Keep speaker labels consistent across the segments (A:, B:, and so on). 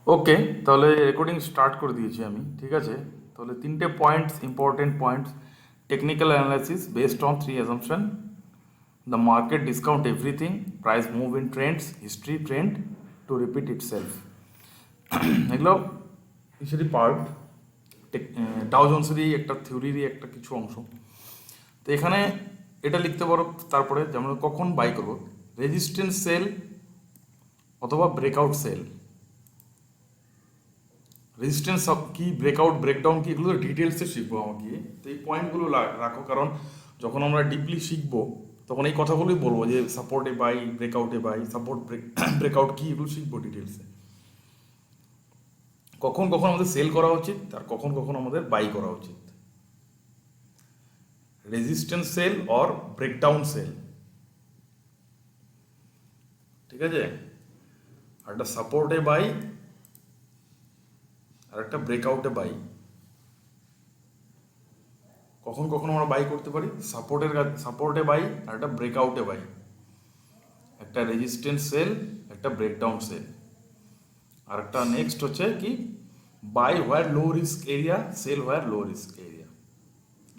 A: ওকে, তাহলে recording start করে দিয়েছি আমি, ঠিক আছে। তাহলে তিনটে points, important points: technical analysis based on three assumption, the market discount everything, price move in Trends, history trend to repeat it self. এগুলো কিসেরই পার্ট, ডাও জোন্সেরই একটা থিওরিরই একটা কিছু অংশ। তো এখানে এটা লিখতে পারো তারপরে, যেমন কখন বাই করবো, রেজিস্ট্যান্স সেল অথবা ব্রেকআউট সেল। রেজিস্ট্যান্স কি, ব্রেকআউট, ব্রেকডাউন কি, এগুলো ডিটেলসে শিখবো আমাকে। তো এই পয়েন্টগুলো রাখো, কারণ যখন আমরা ডিপলি শিখবো তখন এই কথাগুলোই বলবো, যে সাপোর্টে বাই, ব্রেকআউটে বাই, সাপোর্ট ব্রেকআউট কি, এগুলো শিখবো ডিটেলসে। কখন কখন আমাদের সেল করা উচিত আর কখন কখন আমাদের বাই করা উচিত। Resistance sell or breakdown sell, ঠিক আছে। আর একটা সাপোর্টে বাই আর একটা ব্রেকআউটে বাই। কখন কখন আমরা বাই করতে পারি, সাপোর্টে বাই আর একটা ব্রেকআউটে বাই, একটা রেজিস্ট্যান্স সেল, একটা ব্রেকডাউন সেল। আর একটা নেক্সট হচ্ছে কি, buy where low risk area, sell where low risk area.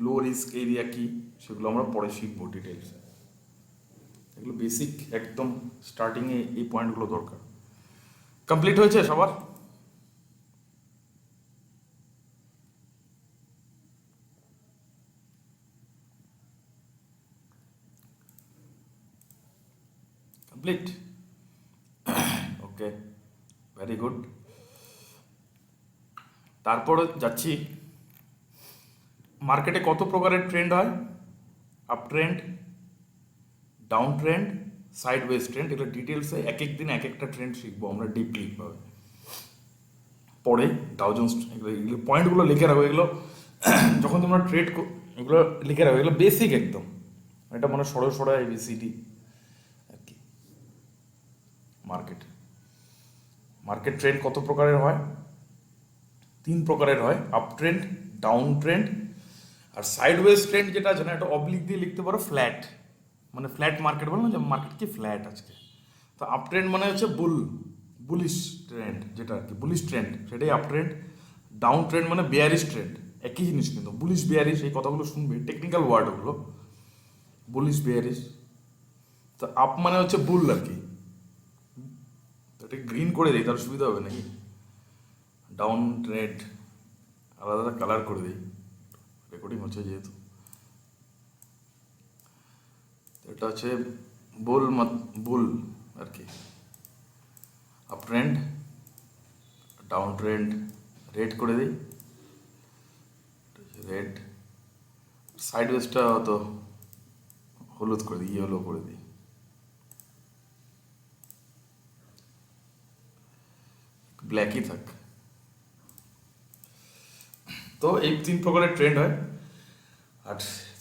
A: Low risk area কি, সেগুলো আমরা পরে শিখবো ডিটেলসে। এগুলো বেসিক, একদম স্টার্টিংয়ে এই পয়েন্টগুলো দরকার। কমপ্লিট হয়েছে সবার? কমপ্লিট, ওকে, ভেরি গুড। তারপরে যাচ্ছি, মার্কেটে কত প্রকারের ট্রেন্ড হয়: up trend, down trend, sideways trend. এগুলো ডিটেলসে এক এক দিন এক একটা ট্রেন্ড শিখবো আমরা ডিপলি ভাবে। পরে ডাও জোন্স, এগুলো পয়েন্টগুলো লিখে রাখো, এগুলো যখন তোমরা ট্রেড, এগুলো লিখে রাখো, এগুলো বেসিক একদম। এটা মানে সরো সরো এবিসিডি আর কি। মার্কেট মার্কেট ট্রেন্ড কত প্রকারের হয়? তিন প্রকারের হয়: আপ ট্রেন্ড, ডাউন ট্রেন্ড, আর সাইডওয়েজ ট্রেন্ড যেটা আছে না, এটা অবলিক দিয়ে লিখতে পারো ফ্ল্যাট, মানে ফ্ল্যাট মার্কেট বলো না, যে মার্কেট কি ফ্ল্যাট আজকে। তো আপ ট্রেন্ড মানে হচ্ছে বুলিশ ট্রেন্ড, যেটা আর কি বুলিশ ট্রেন্ড, সেটাই আপ ট্রেন্ড। ডাউন ট্রেন্ড মানে বেয়ারিশ ট্রেন্ড, একই জিনিস কিন্তু। বুলিশ বেয়ারিশ এই কথাগুলো শুনবে, টেকনিক্যাল ওয়ার্ড ওগুলো, বুলিশ বেয়ারিশ। তো আপ মানে হচ্ছে বুল আর কি। তো এটা গ্রিন করে দিই, তার সুবিধা হবে নাকি? ডাউন রেড, আলাদা আলাদা কালার করে দিই, রেকর্ডিং হচ্ছে যেহেতু। এটা হচ্ছে বুল, বুল আর কি। Up trend, down trend red করে দিই, রেড। সাইড ওয়েজটা তো হলুদ করে দিই, ইয়েলো করে দিই। ব্ল্যাকই থাক। তো এই তিন প্রকারের ট্রেন্ড হয়। আর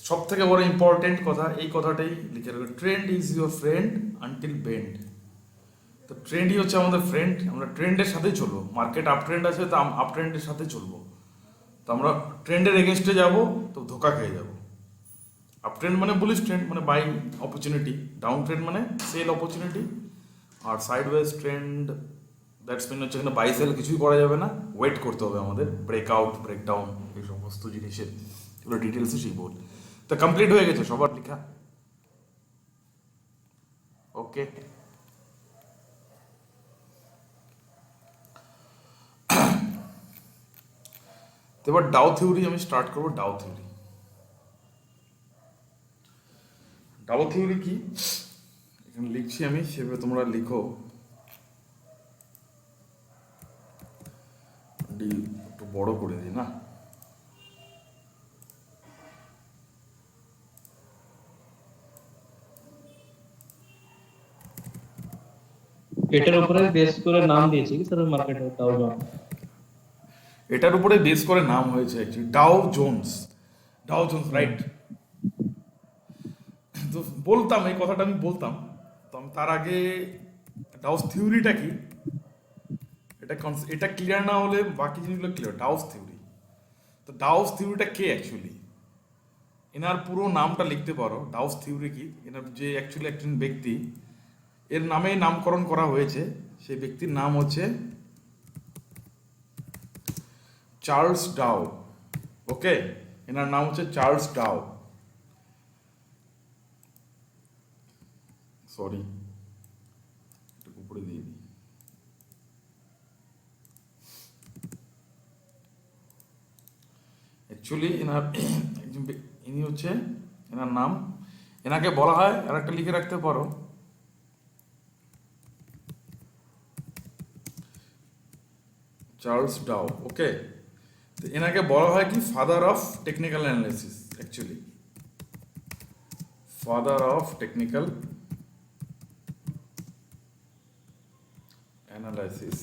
A: সব থেকে বড় ইম্পর্টেন্ট কথা, এই কথাটাই লিখে রাখবে: trend is your friend until bend. তো ট্রেন্ডই হচ্ছে আমাদের ফ্রেন্ড, আমরা ট্রেন্ডের সাথেই চলবো। মার্কেট আপ ট্রেন্ড আছে, তো আপ ট্রেন্ডের সাথে চলবো। তো আমরা ট্রেন্ডের এগেনস্টে যাব, তো ধোকা খেয়ে যাব। আপ ট্রেন্ড মানে বুলিশ ট্রেন্ড, মানে বাইং অপরচুনিটি। ডাউন ট্রেন্ড মানে সেল অপরচুনিটি। আর সাইডওয়েজ ট্রেন্ড, দ্যাটস মিন হচ্ছে এখানে বাই সেল কিছুই করা যাবে না, ওয়েট করতে হবে আমাদের, ব্রেকআউট, ব্রেকডাউন, এই সমস্ত জিনিসের এগুলো ডিটেলসে শিখবো। তো কমপ্লিট হয়ে গেছে সবার লেখা? ওকে, তো এবার ডাও থিওরি আমি স্টার্ট করবো। ডাও থিওরি, ডাও থিওরি কি এখানে লিখছি আমি, সেভাবে তোমরা লিখো। একটু বড় করে দিই না?
B: এটার উপরে বেস করে নাম দিয়েছে কি স্যার মার্কেট ডাউ জোন্স?
A: এটার উপরে বেস করে নাম হয়েছে actually Dow Jones. Dow Jones, right. তো বলতাম, এই কথাটা আমি বলতাম, তো আমি তার আগে ডাউস থিওরিটা কি, এটা ক্লিয়ার না হলে বাকি জিনিসগুলো ক্লিয়ার। ডাউস থিওরি, তো ডাউস থিওরিটা কে অ্যাকচুয়ালি, এনার পুরো নামটা লিখতে পারো। ডাউস থিওরি কি, এনার যে অ্যাকচুয়ালি একজন ব্যক্তি, এর নামেই নামকরণ করা হয়েছে, সেই ব্যক্তির নাম হচ্ছে চার্লস ডাও। ওকে, এনার নাম হচ্ছে চার্লস ডাও। সরি, একটু উপরে দিয়ে দিই। অ্যাকচুয়ালি ইনি হচ্ছে এনার নাম, এনাকে বলা হয়, আর একটা লিখে রাখতে পারো, চার্লস ডাও। ওকে, তো এনাকে বলা হয় কি father of technical analysis, actually father of technical analysis.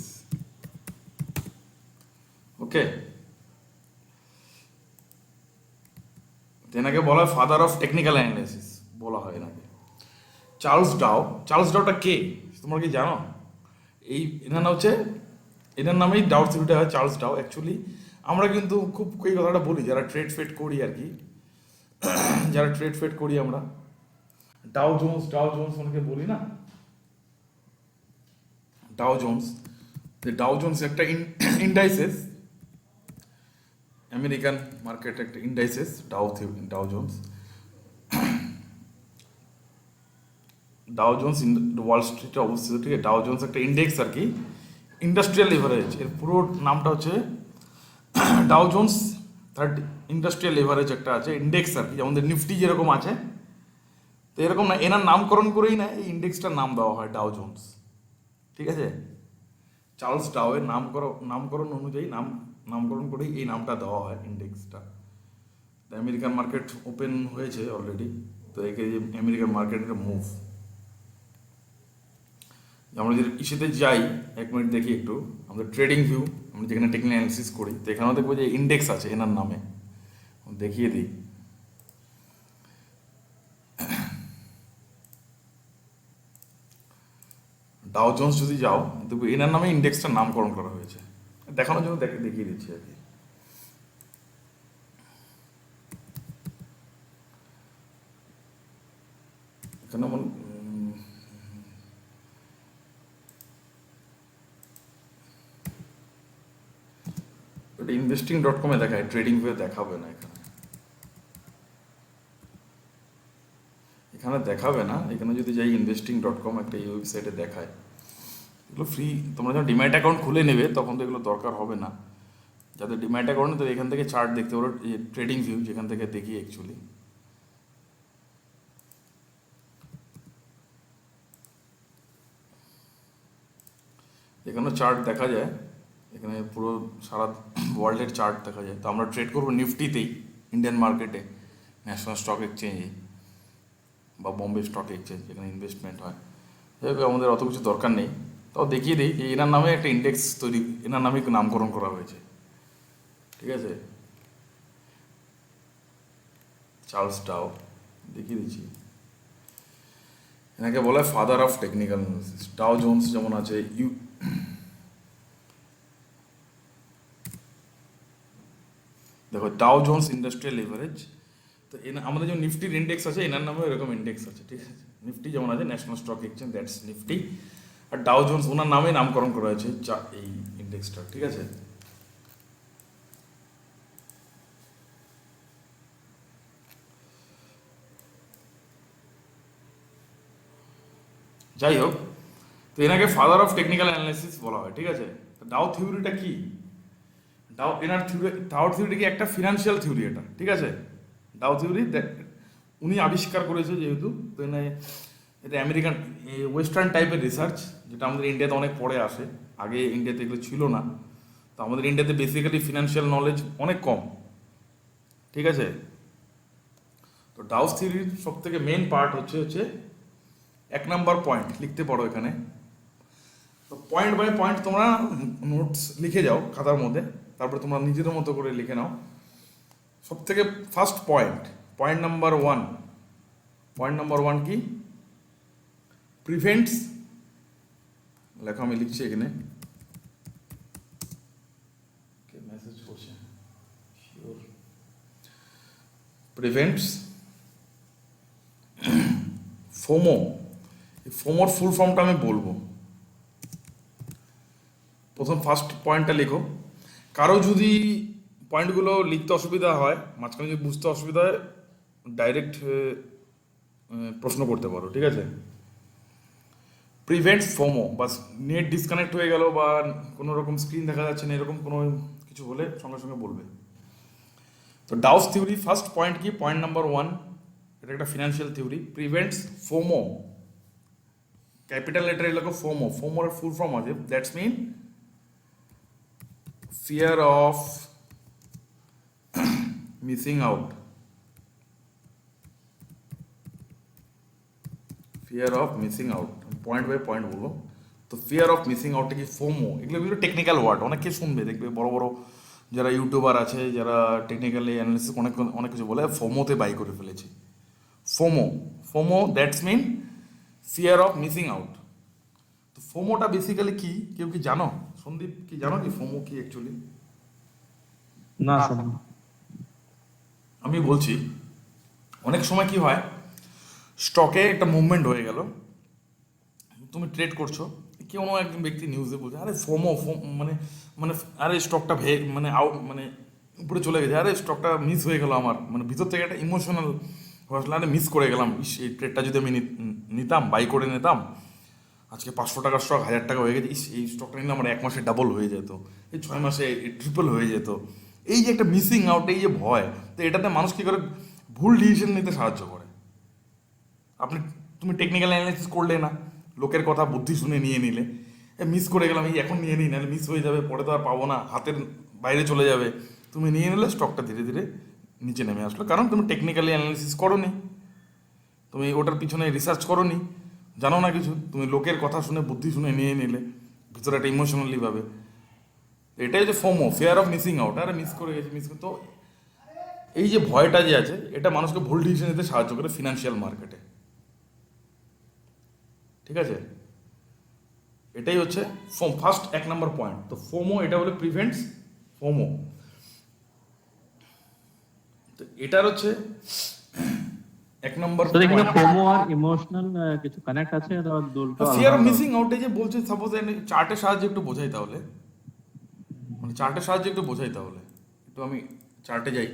A: Okay, এনাকে বলা হয় ফাদার অফ টেকনিক্যাল অ্যানালাইসিস বলা হয় এনাকে। চার্লস ডাও, চার্লস ডাওটা কে তোমরা কি জানো? এনার নাম হচ্ছে, এনার নামেই ডাও থিওরিটা হয়, চার্লস ডাও। অ্যাকচুয়ালি আমরা কিন্তু খুব এই কথাটা বলি যারা ট্রেড ফেড করি আর কি, যারা ট্রেড ফেড করি আমরা, ডাও জোন্স অনেকে বলি না, ডাও জোন্স। ডাও জোন্স একটা ইন্ডাইসেস, আমেরিকান মার্কেট একটা indices, Dow Jones. Dow Jones Wall স্ট্রিটে অবস্থিত, ঠিক আছে। ডাও জোন্স একটা ইন্ডেক্স আর কি, ইন্ডাস্ট্রিয়াল লিভারেজ, এর পুরো নামটা হচ্ছে ডাও জোন্স ইন্ডাস্ট্রিয়াল লিভারেজ একটা আছে ইন্ডেক্স আর কি, যেমন নিফটি যেরকম আছে, তো এরকম না, এনার নামকরণ করেই না এই ইন্ডেক্সটার নাম দেওয়া হয় ডাও জোন্স, ঠিক আছে। চার্লস ডাওয়ের নামকরণ অনুযায়ী নামকরণ করেই এই নামটা দেওয়া হয় ইন্ডেক্সটা। আমেরিকান মার্কেট ওপেন হয়েছে অলরেডি, তো একে আমেরিকান মার্কেটের মুভ। আমরা যদি ইসেতে যাই, এক মিনিট দেখি একটু, আমাদের ট্রেডিং ভিউ, আমরা যেখানে টেকনিক্যাল অ্যানালিসিস করি, তো এখানেও দেখবো যে ইন্ডেক্স আছে এনার নামে, দেখিয়ে দিই। ডাও জোন্স যদি যাও, দেখবো এনার নামে ইন্ডেক্সটার নামকরণ করা হয়েছে, দেখানোর জন্য দেখিয়ে দিচ্ছি আর কি। এখানে এটা investing.com-এ দেখায়, ট্রেডিং ভিউ দেখাবে না, এখানে দেখাবে না। এখানে যদি যাই investing.com একটা এই ওয়েবসাইটে দেখায়, এগুলো ফ্রি, তোমরা যখন ডিম্যাট অ্যাকাউন্ট খুলে নেবে তখন তো এগুলো দরকার হবে না। যাদের ডিম্যাট অ্যাকাউন্ট, তো এখান থেকে চার্ট দেখতে পারো, ট্রেডিং ভিউ যেখান থেকে দেখি অ্যাকচুয়ালি। এখানেও চার্ট দেখা যায়, এখানে পুরো সারা ওয়ার্ল্ডের চার্ট দেখা যায়। তো আমরা ট্রেড করবো নিফটিতেই, ইন্ডিয়ান মার্কেটে, ন্যাশনাল স্টক এক্সচেঞ্জে বা বোম্বে স্টক এক্সচেঞ্জ, যেখানে ইনভেস্টমেন্ট হয়। সেভাবে আমাদের অত কিছু দরকার নেই, তাও দেখিয়ে দিই যে এনার নামে একটা ইন্ডেক্স তৈরি, এনার নামে নামকরণ করা হয়েছে, ঠিক আছে। চার্লস ডাও, দেখিয়ে দিচ্ছি। এনাকে বলা হয় father of technical analysis. Dow Jones যেমন আছে, দেখো ডাও জোন্স ইন্ডাস্ট্রিয়াল লিভারেজ, তো আমাদের যেমন নিফটির ইন্ডেক্স আছে, এনার নামেও এরকম ইন্ডেক্স আছে, ঠিক আছে। নিফটি যেমন আছে national stock exchange, that's Nifty, আর ডাও জোন্স ওনার নামে নামকরণ করা হয়েছে এই ইন্ডেক্সটা, ঠিক আছে। যাই হোক, তো এনাকে ফাদার অফ টেকনিক্যাল অ্যানালাইসিস বলা হয়, ঠিক আছে। ডাও থিওরিটা কি? ডাও থিওরি কি একটা ফিনান্সিয়াল থিওরি, এটা ঠিক আছে। ডাও থিওরি উনি আবিষ্কার করেছে যেহেতু, তো এটা আমেরিকান ওয়েস্টার্ন টাইপের রিসার্চ, যেটা আমাদের ইন্ডিয়াতে অনেক পরে আসে, আগে ইন্ডিয়াতে এগুলো ছিল না। তো আমাদের ইন্ডিয়াতে বেসিক্যালি ফিনান্সিয়াল নলেজ অনেক কম, ঠিক আছে। তো ডাউস থিওরির সব থেকে মেন পার্ট হচ্ছে 1 নম্বর পয়েন্ট, লিখতে পারো এখানে। তো পয়েন্ট বাই পয়েন্ট তোমরা নোটস লিখে যাও খাতার মধ্যে, তারপরে তোমরা নিজেদের মতো করে লিখে নাও। সব থেকে ফার্স্ট পয়েন্ট নাম্বার ওয়ান কি? প্রিভেন্টস, লেখো, আমি লিখছি এখানে, মেসেজ করছে, প্রিভেন্টস ফোমো। ফোমোর ফুল ফর্মটা আমি বলবো। প্রথম ফার্স্ট পয়েন্টটা লিখো, কারো যদি পয়েন্টগুলো লিখতে অসুবিধা হয়, মাঝখানে যদি বুঝতে অসুবিধা হয় ডাইরেক্ট প্রশ্ন করতে পারো, ঠিক আছে? প্রিভেন্টস ফোমো, বাস নেট ডিসকানেক্ট হয়ে গেল বা কোনো রকম স্ক্রিন দেখা যাচ্ছে না, এরকম কোনো কিছু হলে সঙ্গে সঙ্গে বলবে। তো ডাউস থিওরি ফার্স্ট পয়েন্ট কি, পয়েন্ট নাম্বার 1, এটা একটা financial theory. Prevents FOMO, capital letter এলাকা ফোমো, ফোমোর ফুল ফর্ম আছে, that's mean fear of missing out, fear of missing out, point by point বলবো। তো ফিয়ার অফ মিসিং আউটটা কি, FOMO, এগুলো টেকনিক্যাল ওয়ার্ড, অনেকে শুনবে, দেখবে বড় বড় যারা ইউটিউবার আছে, যারা টেকনিক্যালি অ্যানালিসিস অনেক অনেক কিছু বলে, ফোমোতে বাই করে ফেলেছে। FOMO, FOMO that's mean fear of missing out. তো ফোমোটা বেসিক্যালি কি, কেউ কি জানো? সন্দীপ কি জানো কি ফোমো কি অ্যাকচুয়ালি?
B: না স্যার।
A: আমি বলছি, অনেক সময় কি হয়, স্টকে একটা মুভমেন্ট হয়ে গেল, তুমি ট্রেড করছো, কেউ একজন ব্যক্তি নিউজে বলছে আরে ফোমো মানে মানে আরে স্টকটা মানে আউট মানে উপরে চলে গেছে, আরে স্টকটা মিস হয়ে গেল আমার, মানে ভিতর থেকে একটা ইমোশনাল আসলে, আরে মিস করে গেলাম, এই ট্রেডটা যদি আমি নিতাম, বাই করে নিতাম, আজকে 500 টাকার স্টক 1000 টাকা হয়ে গেছে, এই স্টকটা নিলে আমার 1 মাসে ডাবল হয়ে যেত, এই 6 মাসে ট্রিপল হয়ে যেত। এই যে একটা মিসিং আউট, এই যে ভয়, তো এটাতে মানুষ কী করে ভুল ডিসিশন নিতে সাহায্য করে। তুমি টেকনিক্যাল অ্যানালাইসিস করলে না, লোকের কথা বুদ্ধি শুনে নিয়ে নিলে, মিস করে গেলাম, এই এখন নিয়ে নিই, নাহলে মিস হয়ে যাবে, পরে তো আর পাবো না, হাতের বাইরে চলে যাবে, তুমি নিয়ে নিলে স্টকটা ধীরে ধীরে নিচে নেমে আসলো, কারণ তুমি টেকনিক্যালি অ্যানালাইসিস করোনি, তুমি ওটার পিছনে রিসার্চ করোনি, জানো না কিছু, তুমি লোকের কথা শুনে বুদ্ধি শুনে নিয়ে নিলে, ভিতরে একটা ইমোশনালি ভাবে। এটাই হচ্ছে FOMO, fear of missing out, আরে মিস করে গেছি, তো এই যে ভয়টা যে আছে, এটা মানুষকে ভুল ডিসিশন নিতে সাহায্য করে ফিনান্সিয়াল মার্কেটে, ঠিক আছে? এটাই হচ্ছে ফার্স্ট 1 নম্বর পয়েন্ট। তো ফোমো এটা হলো প্রিভেন্টস ফোমো। তো এটার হচ্ছে 1 নম্বর
B: স্যার এখানে ফোমো আর ইমোশনাল কিছু কানেক্ট আছে, আর দুটো
A: ফিয়ার অফ
B: আলাদা?
A: মিসিং আউটে যে বলছে, সাপোজ চার্টের সাহায্যে একটু বোঝাই তাহলে, মানে চার্টের সাহায্যে একটু বোঝাই তাহলে, একটু আমি চার্টে যাই,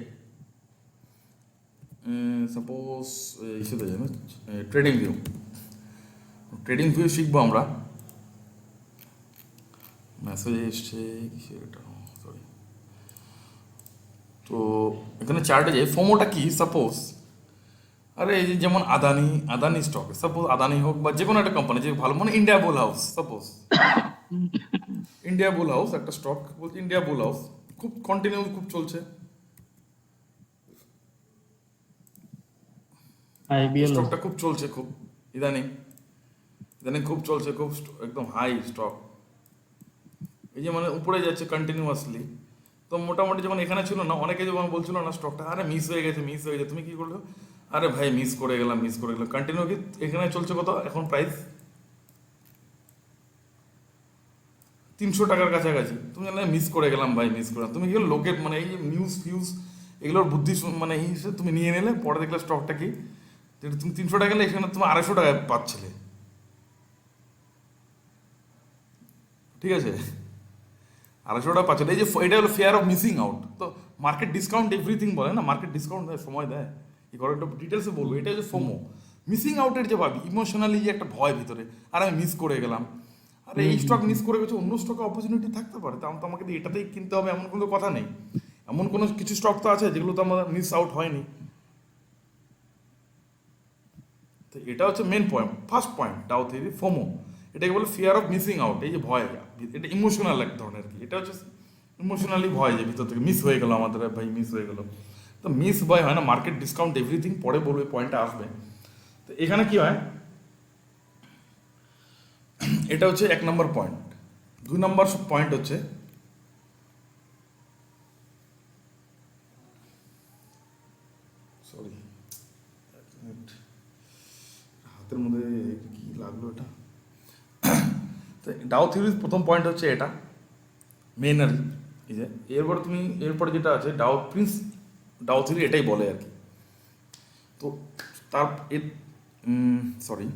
A: সাপোজ ইসেতে যাই, ট্রেডিং ভিউ, ট্রেডিং ভিউ শিখবো আমরা। মেসেজ এসছে কিসের এটা, সরি। তো এখানে চার্টে যাই, ফোমোটা কি, সাপোজ আরে এই যে যেমন আদানি স্টক, সাপোজ আদানি হোক বা যে কোনো একটা কোম্পানি যে ভালো, মানে ইন্ডিয়া বুল হাউস, সাপোজ ইন্ডিয়া বুল হাউস একটা স্টক, বলছি ইন্ডিয়া বুল হাউস খুব কন্টিনিউ খুব চলছে,
B: আইবিএল
A: স্টকটা খুব চলছে, খুব ইদানিং ইদানিং খুব চলছে, খুব একদম হাই স্টক, এই যে মানে উপরে যাচ্ছে কন্টিনিউয়াসলি। তো মোটামুটি যখন এখানে ছিল না, অনেকে যখন বলছিল না স্টকটা আরে মিস হয়ে গেছে, তুমি কি করলো, আরে ভাই মিস করে গেলাম, কন্টিনিউ কি এখানে চলছে কত এখন প্রাইস, 300 টাকার কাছাকাছি, তুমি জানলে মিস করে গেলাম ভাই, তুমি কি লোকের মানে এই নিউজ ফিউজ এগুলোর বুদ্ধি মানে এই হিসেবে তুমি নিয়ে নিলে, পরে দেখলে স্টকটা কি, তুমি 300 টাকা গেলে এখানে তুমি 250 টাকায় পাচ্ছিলে, ঠিক আছে? 250 টাকা পাচ্ছিলে, এই যে এটা হলো ফিয়ার অফ মিসিং আউট। তো মার্কেট ডিসকাউন্ট এভরিথিং বলে না, মার্কেট ডিসকাউন্ট দেয়, সময় দেয়, এই ঘরে একটু ডিটেলসে বলবো। এটা হচ্ছে ফোমো, মিসিং আউটের যে ভাবি ইমোশনালি যে একটা ভয় ভিতরে, আর আমি মিস করে গেলাম, আরে এই স্টক মিস করে গেছে, অন্য স্টকে অপরচুনিটি থাকতে পারে, তো আমাকে এটাতেই কিনতে হবে এমন কোনো কথা নেই, এমন কোনো কিছু স্টক তো আছে যেগুলো তো আমার মিস আউট হয়নি। তো এটা হচ্ছে main point, first point Dow theory FOMO, এটাকে বলে ফিয়ার অফ মিসিং আউট, এই যে ভয়, এটা ইমোশনাল এক ধরনের কি, এটা হচ্ছে ইমোশনালি ভয়, যে ভিতর থেকে মিস হয়ে গেল আমাদের, ভাই মিস হয়ে গেল। তো মিস ভয় হয় না, মার্কেট ডিসকাউন্ট এভরিথিং পরে বলবে, পয়েন্টটা আসবে। তো এখানে কি হয়, এটা হচ্ছে 1 নম্বর পয়েন্ট। 2 নম্বর পয়েন্ট হচ্ছে সরি হাতের মধ্যে কি লাগলো এটা, তো ডাউ থিওরির প্রথম পয়েন্ট হচ্ছে এটা মেন আর এই যে, এরপরে যেটা আছে ডাউ থিওরি এটাই বলে আর কি। তো তার সরি,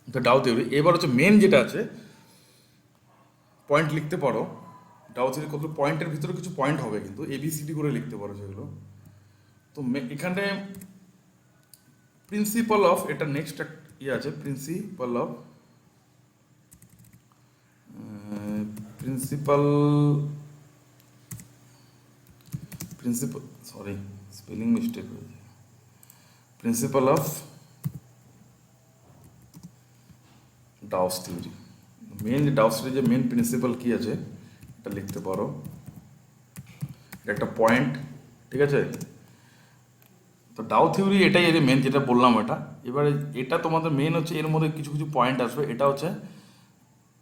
A: তো ডাউ থিওরি এবার হচ্ছে মেন যেটা আছে, পয়েন্ট লিখতে পারো, ডাউ থিওরি কত পয়েন্টের ভিতরে কিছু পয়েন্ট হবে, কিন্তু এবিসিডি করে লিখতে পারো যেগুলো। তো এখানে প্রিন্সিপাল অফ, এটা নেক্সট ইয়ে আছে, principal of principal principal sorry spelling mistake হয়েছে, principal of Dow's theory. Main যে ডাউস থিওরি যে মেন প্রিন্সিপাল কি আছে এটা লিখতে পারো, এটা একটা পয়েন্ট, ঠিক আছে। তো ডাউ থিওরি এটাই এর মেন, যেটা বললাম এটা। এবারে এটা তোমাদের মেন হচ্ছে, এর মধ্যে কিছু কিছু পয়েন্ট আসবে, এটা হচ্ছে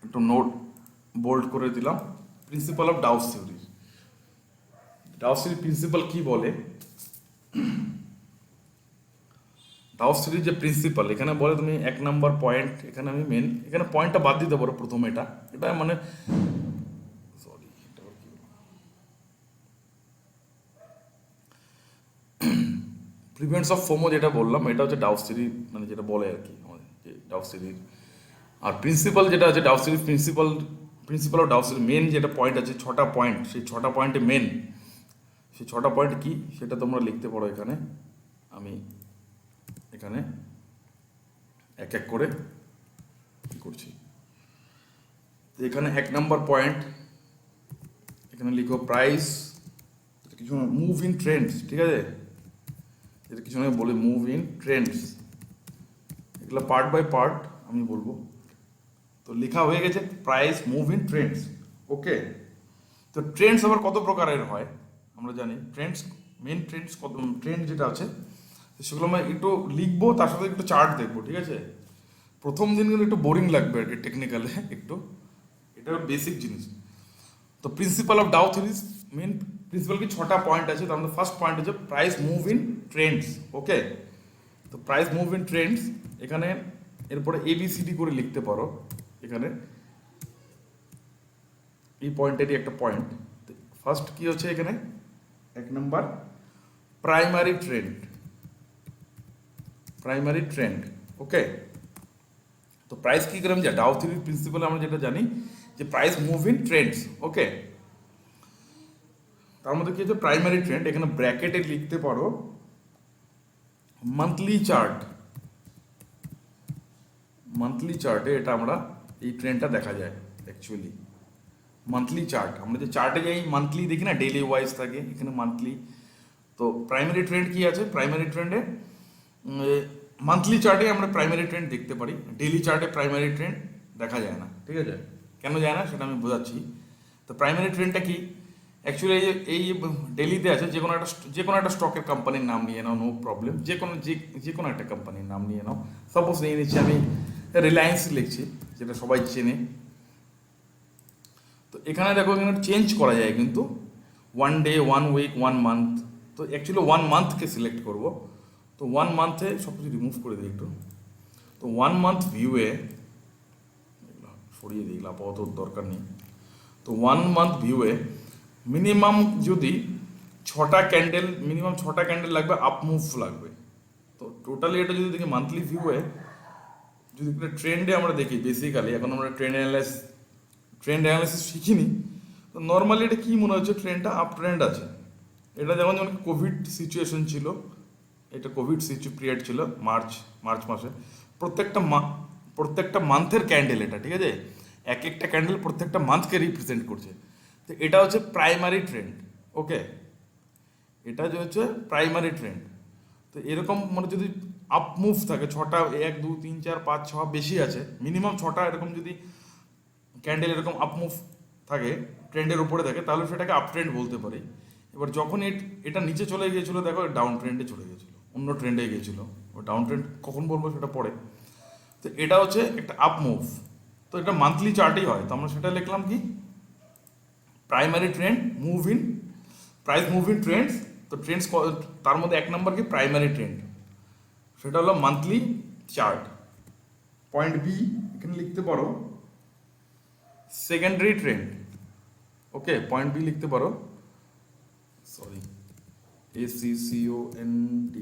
A: একটু নোট বোল্ড করে দিলাম। Principle of Dow's theory, Dow's theory principle কি বলে, ডাউস থিওরির যে প্রিন্সিপাল এখানে বলে তুমি 1 নম্বর পয়েন্ট, এখানে আমি মেন, এখানে পয়েন্টটা বাদ দিতে পারো প্রথমে, এটা এটা মানে সরি প্রিভেন্টস অফ ফোমো যেটা বললাম, এটা হচ্ছে ডাউস থিওরি মানে যেটা বলে আর কি আমাদের যে ডাউস থিওরির। আর প্রিন্সিপাল যেটা আছে ডাউস থিওরির principal of Dow's theory main যেটা পয়েন্ট আছে 6টা পয়েন্ট, সেই 6টা পয়েন্টে মেন, সেই 6টা পয়েন্ট কি সেটা তোমরা লিখতে পারো এখানে। আমি এখানে এক এক করে কি করছি, এখানে 1 নম্বর পয়েন্ট, এখানে লিখো প্রাইস, কিছু মুভ ইন ট্রেন্ডস, ঠিক আছে, যেটা কিছু না বলে মুভ ইন ট্রেন্ডস, এগুলো পার্ট বাই পার্ট আমি বলবো। তো লেখা হয়ে গেছে price move in trends, okay. তো ট্রেন্ডস আবার কত প্রকারের হয় আমরা জানি, ট্রেন্ডস মেন ট্রেন্ডস কত ট্রেন্ড যেটা আছে সেগুলো আমরা একটু লিখবো, তার সাথে একটু চার্ট দেখবো, ঠিক আছে। প্রথম দিনগুলো একটু বোরিং লাগবে আর কি টেকনিক্যালে একটু, এটা বেসিক জিনিস। তো principle of Dow theories main principle কি 6টা পয়েন্ট আছে, তার মধ্যে ফার্স্ট পয়েন্ট হচ্ছে price move in trends, okay. তো প্রাইস মুভ ইন ট্রেন্ডস এখানে, এরপরে এবিসিডি করে লিখতে পারো এখানে, এই পয়েন্টেরই একটা পয়েন্ট। ফার্স্ট কি হচ্ছে এখানে 1 নম্বর প্রাইমারি ট্রেন্ড, প্রাইমারি ট্রেন্ড, ওকে। তো প্রাইস কি করে আমি ডাউ থিওরির প্রিন্সিপাল আমরা যেটা জানি যে প্রাইস মুভ ইন ট্রেন্ডস, ওকে। তার মধ্যে কি হচ্ছে প্রাইমারি ট্রেন্ড, এখানে ব্র্যাকেটে লিখতে পারো মান্থলি চার্ট, মান্থলি চার্টে এটা আমরা এই ট্রেন্ডটা দেখা যায় অ্যাকচুয়ালি। মান্থলি চার্ট, আমরা যে চার্টে যাই মান্থলি দেখি না, ডেইলি ওয়াইজ থাকে, এখানে মান্থলি। তো প্রাইমারি ট্রেন্ড কি আছে, প্রাইমারি ট্রেন্ডে মান্থলি চার্টে আমরা প্রাইমারি ট্রেন্ড দেখতে পারি, ডেইলি চার্টে প্রাইমারি ট্রেন্ড দেখা যায় না, ঠিক আছে। কেন যায় না সেটা আমি বোঝাচ্ছি। তো প্রাইমারি ট্রেন্ডটা কি অ্যাকচুয়ালি এই ডেইলিতে আছে, যে কোনো একটা স্টকের কোম্পানির নাম নিয়ে নাও, নো প্রবলেম, যে কোনো একটা কোম্পানির নাম নিয়ে নাও। সাপোজ নিয়ে নিচ্ছি আমি রিলায়েন্স লিখছি, যেটা সবাই চেনে। তো এখানে দেখো এখানে চেঞ্জ করা যায় কিন্তু 1 ডে 1 উইক 1 মান্থ। তো অ্যাকচুয়ালি 1 মান্থকে সিলেক্ট করব। তো 1 মান্থে সব কিছু রিমুভ করে দিই একটু। তো 1 মান্থ ভিউয়ে সরিয়ে দিই, আপাতত দরকার নেই। তো 1 মান্থ ভিউয়ে মিনিমাম যদি 6টা ক্যান্ডেল, মিনিমাম 6টা ক্যান্ডেল লাগবে, আপ মুভ লাগবে। তো টোটালি এটা যদি দেখি মান্থলি ভিউয়ে, যদি ট্রেন্ডে আমরা দেখি, বেসিক্যালি এখন আমরা ট্রেন্ড অ্যানালাইসিস শিখিনি। তো নর্মালি এটা কী মনে হচ্ছে, ট্রেন্ডটা আপ ট্রেন্ড আছে। এটা যেমন কোভিড সিচুয়েশন ছিল, এটা কোভিড পিরিয়ড ছিল মার্চ মাসে, প্রত্যেকটা মান্থের ক্যান্ডেল এটা, ঠিক আছে, এক একটা ক্যান্ডেল প্রত্যেকটা মান্থকে রিপ্রেজেন্ট করছে। তো এটা হচ্ছে প্রাইমারি ট্রেন্ড, ওকে। এটা যে হচ্ছে প্রাইমারি ট্রেন্ড। তো এরকম মানে যদি আপ মুভ থাকে 6টা, 1 2 3 4 5 6 বেশি আছে, মিনিমাম 6টা এরকম যদি ক্যান্ডেল এরকম আপ মুভ থাকে, ট্রেন্ডের উপরে থাকে, তাহলে সেটাকে আপ ট্রেন্ড বলতে পারি। এবার যখন এটা নিচে চলে গিয়েছিলো, দেখো ডাউন ট্রেন্ডে চলে গিয়েছিলো, অন্য ট্রেন্ডে গিয়েছিলো, ও ডাউন ট্রেন্ড কখন বলবো সেটা পরে। তো এটা হচ্ছে একটা আপ মুভ। তো এটা মান্থলি চার্টেই হয়। তো আমরা সেটা লিখলাম কি, primary trend move in, price move in Trends. তো ট্রেন্ডস তার মধ্যে 1 নম্বর কি প্রাইমারি ট্রেন্ড, সেটা হলো মান্থলি চার্ট। পয়েন্ট বি এখানে লিখতে পারো সেকেন্ডারি ট্রেন্ড, ওকে। পয়েন্ট বি লিখতে পারো, সরি ACCOND,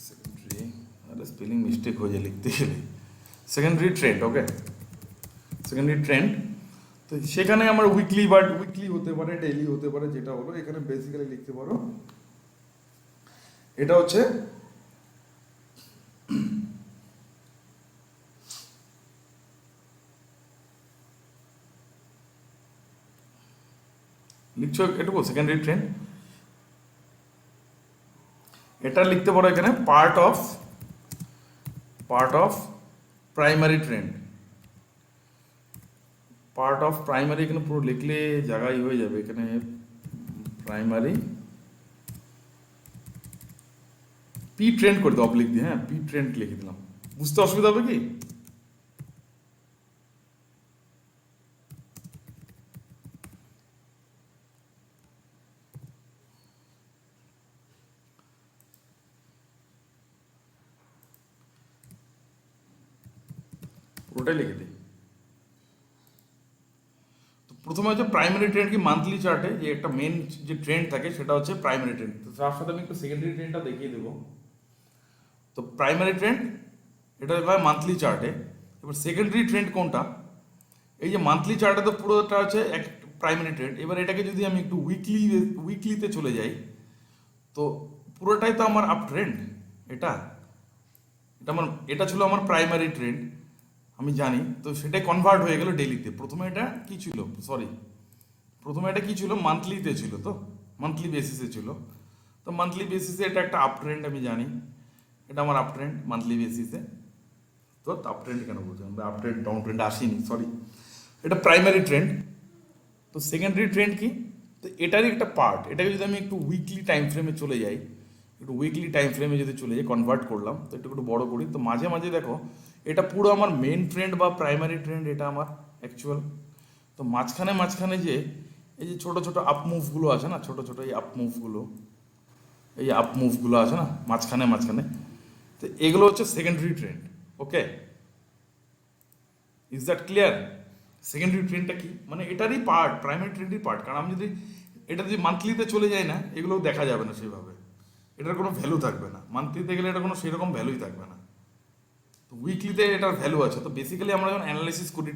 A: সেকেন্ডারি, আরে স্পেলিং মিস্টেক হয়ে যায় লিখতে গেলে, সেকেন্ডারি ট্রেন্ড, ওকে, সেকেন্ডারি ট্রেন্ড। তো তো সেখানে আমার উইকলি হতে পারে, ডেইলি হতে পারে, যেটা হলো এখানে বেসিক্যালি লিখতে পারো এটা হচ্ছে লিখছো এটুকু সেকেন্ডারি ট্রেন্ড, এটা লিখতে পারো এখানে part of primary trend. Part of primary এখানে পুরো লিখলে জায়গায় হয়ে যাবে, এখানে প্রাইমারি পি ট্রেন্ড করে দাও অবলিক দিয়ে, হ্যাঁ পি ট্রেন্ড লিখে দিলাম, বুঝতে অসুবিধা হবে কি? পুরোটাই লিখে দিই। তো প্রথমে হচ্ছে প্রাইমারি ট্রেন্ড কি, মান্থলি চার্টে যে একটা মেন যে ট্রেন্ড থাকে সেটা হচ্ছে প্রাইমারি ট্রেন্ড। তো তার সাথে আমি একটু সেকেন্ডারি ট্রেন্ডটা দেখিয়ে দেবো। তো প্রাইমারি ট্রেন্ড এটা হয় মান্থলি চার্টে, এবার সেকেন্ডারি ট্রেন্ড কোনটা, এই যে মান্থলি চার্টে তো পুরোটা হচ্ছে এক প্রাইমারি ট্রেন্ড, এবার এটাকে যদি আমি একটু উইকলিতে চলে যাই তো পুরোটাই তো আমার আপ ট্রেন্ড। এটা এটা ছিল আমার প্রাইমারি ট্রেন্ড, আমি জানি, তো সেটাই কনভার্ট হয়ে গেল ডেইলিতে। প্রথমে এটা কি ছিল, প্রথমে এটা কি ছিল, মান্থলিতে ছিল, তো মান্থলি বেসিসে ছিল। তো মান্থলি বেসিসে এটা একটা আপ ট্রেন্ড, আমি জানি এটা আমার আপ ট্রেন্ড মান্থলি বেসিসে। তো আপ ট্রেন্ড কেন বলছেন, আপ ট্রেন্ড ডাউন ট্রেন্ড আসেনি, সরি, এটা প্রাইমারি ট্রেন্ড। তো সেকেন্ডারি ট্রেন্ড কি, তো এটারই একটা পার্ট, এটাকে যদি আমি একটু উইকলি টাইম ফ্রেমে চলে যাই, একটু উইকলি টাইম ফ্রেমে যদি চলে যাই, কনভার্ট করলাম, তো একটু বড় করি, তো মাঝে মাঝে দেখো এটা পুরো আমার মেন ট্রেন্ড বা প্রাইমারি ট্রেন্ড, এটা আমার অ্যাকচুয়াল। তো মাঝখানে যে এই যে ছোট ছোট আপ মুভগুলো আছে না, ছোট ছোট এই আপ মুভগুলো আছে না মাঝখানে, তো এগুলো হচ্ছে secondary trend. Okay, is that clear? Secondary ট্রেন্ডটা কি, মানে এটারই পার্ট, প্রাইমারি ট্রেন্ডই পার্ট। কারণ আমি যদি এটা যদি মান্থলিতে চলে যাই না, এগুলো দেখা যাবে না সেভাবে, এটার কোনো ভ্যালু থাকবে না। মান্থলিতে গেলে এটা কোনো সেরকম ভ্যালুই থাকবে না, তো উইকলিতে এটার ভ্যালু আছে। তো বেসিক্যালি আমরা যখন অ্যানালাইসিস করি